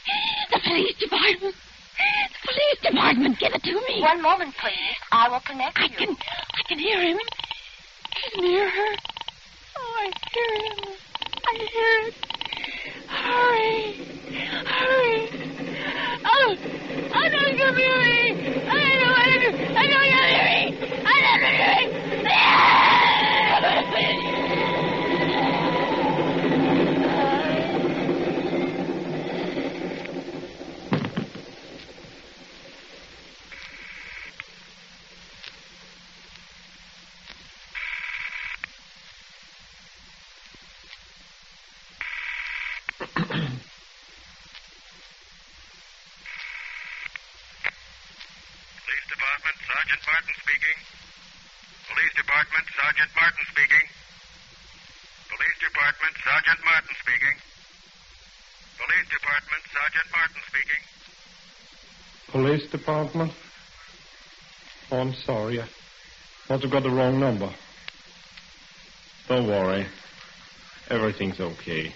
The police department. The police department. Give it to me. One moment, please. I will connect you. I can hear him. He's near her. Oh, I hear him. I hear it. Hurry. Hurry. Oh, don't come near me. I don't know what to do. I don't come near me. I don't know what to do. Sergeant Martin speaking. Police Department, Sergeant Martin speaking. Police Department, Sergeant Martin speaking. Police Department, Sergeant Martin speaking. Police Department? Oh, I'm sorry. I must have got the wrong number. Don't worry. Everything's okay.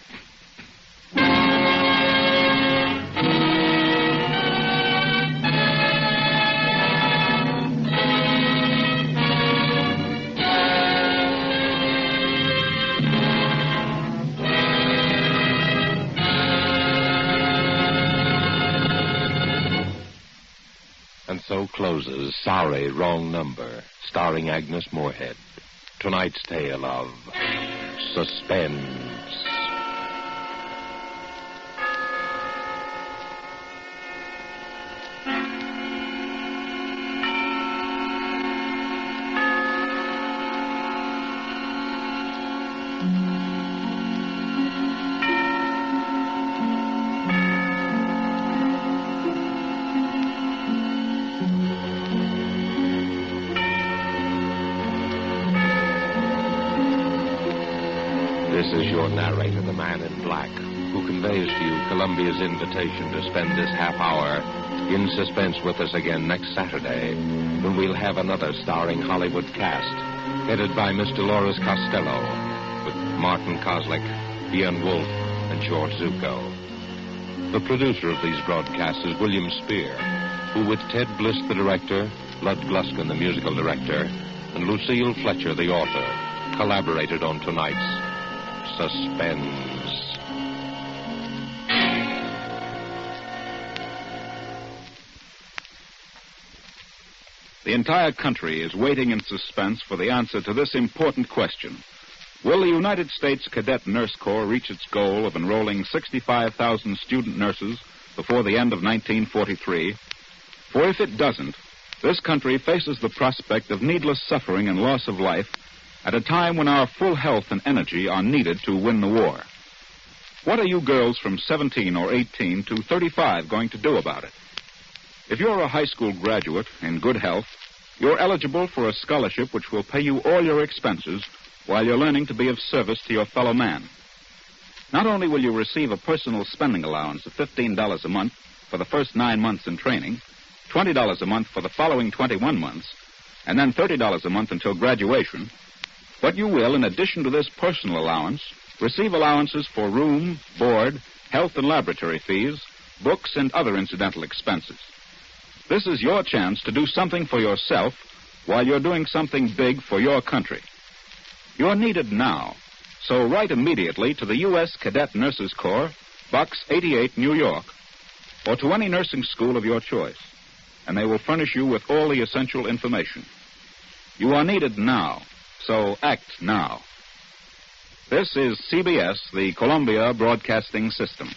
And so closes Sorry, Wrong Number, starring Agnes Moorehead. Tonight's tale of Suspense. This is your narrator, the Man in Black, who conveys to you Columbia's invitation to spend this half hour in suspense with us again next Saturday, when we'll have another starring Hollywood cast, headed by Miss Dolores Costello, with Martin Koslick, Ian Wolfe, and George Zucco. The producer of these broadcasts is William Spear, who, with Ted Bliss, the director, Lud Gluskin, the musical director, and Lucille Fletcher, the author, collaborated on tonight's Suspense. The entire country is waiting in suspense for the answer to this important question. Will the United States Cadet Nurse Corps reach its goal of enrolling 65,000 student nurses before the end of 1943? For if it doesn't, this country faces the prospect of needless suffering and loss of life at a time when our full health and energy are needed to win the war. What are you girls from 17 or 18 to 35 going to do about it? If you're a high school graduate in good health, you're eligible for a scholarship which will pay you all your expenses while you're learning to be of service to your fellow man. Not only will you receive a personal spending allowance of $15 a month for the first 9 months in training, $20 a month for the following 21 months, and then $30 a month until graduation, but you will, in addition to this personal allowance, receive allowances for room, board, health and laboratory fees, books, and other incidental expenses. This is your chance to do something for yourself while you're doing something big for your country. You're needed now, so write immediately to the U.S. Cadet Nurses Corps, Box 88, New York, or to any nursing school of your choice, and they will furnish you with all the essential information. You are needed now, so act now. This is CBS, the Columbia Broadcasting System.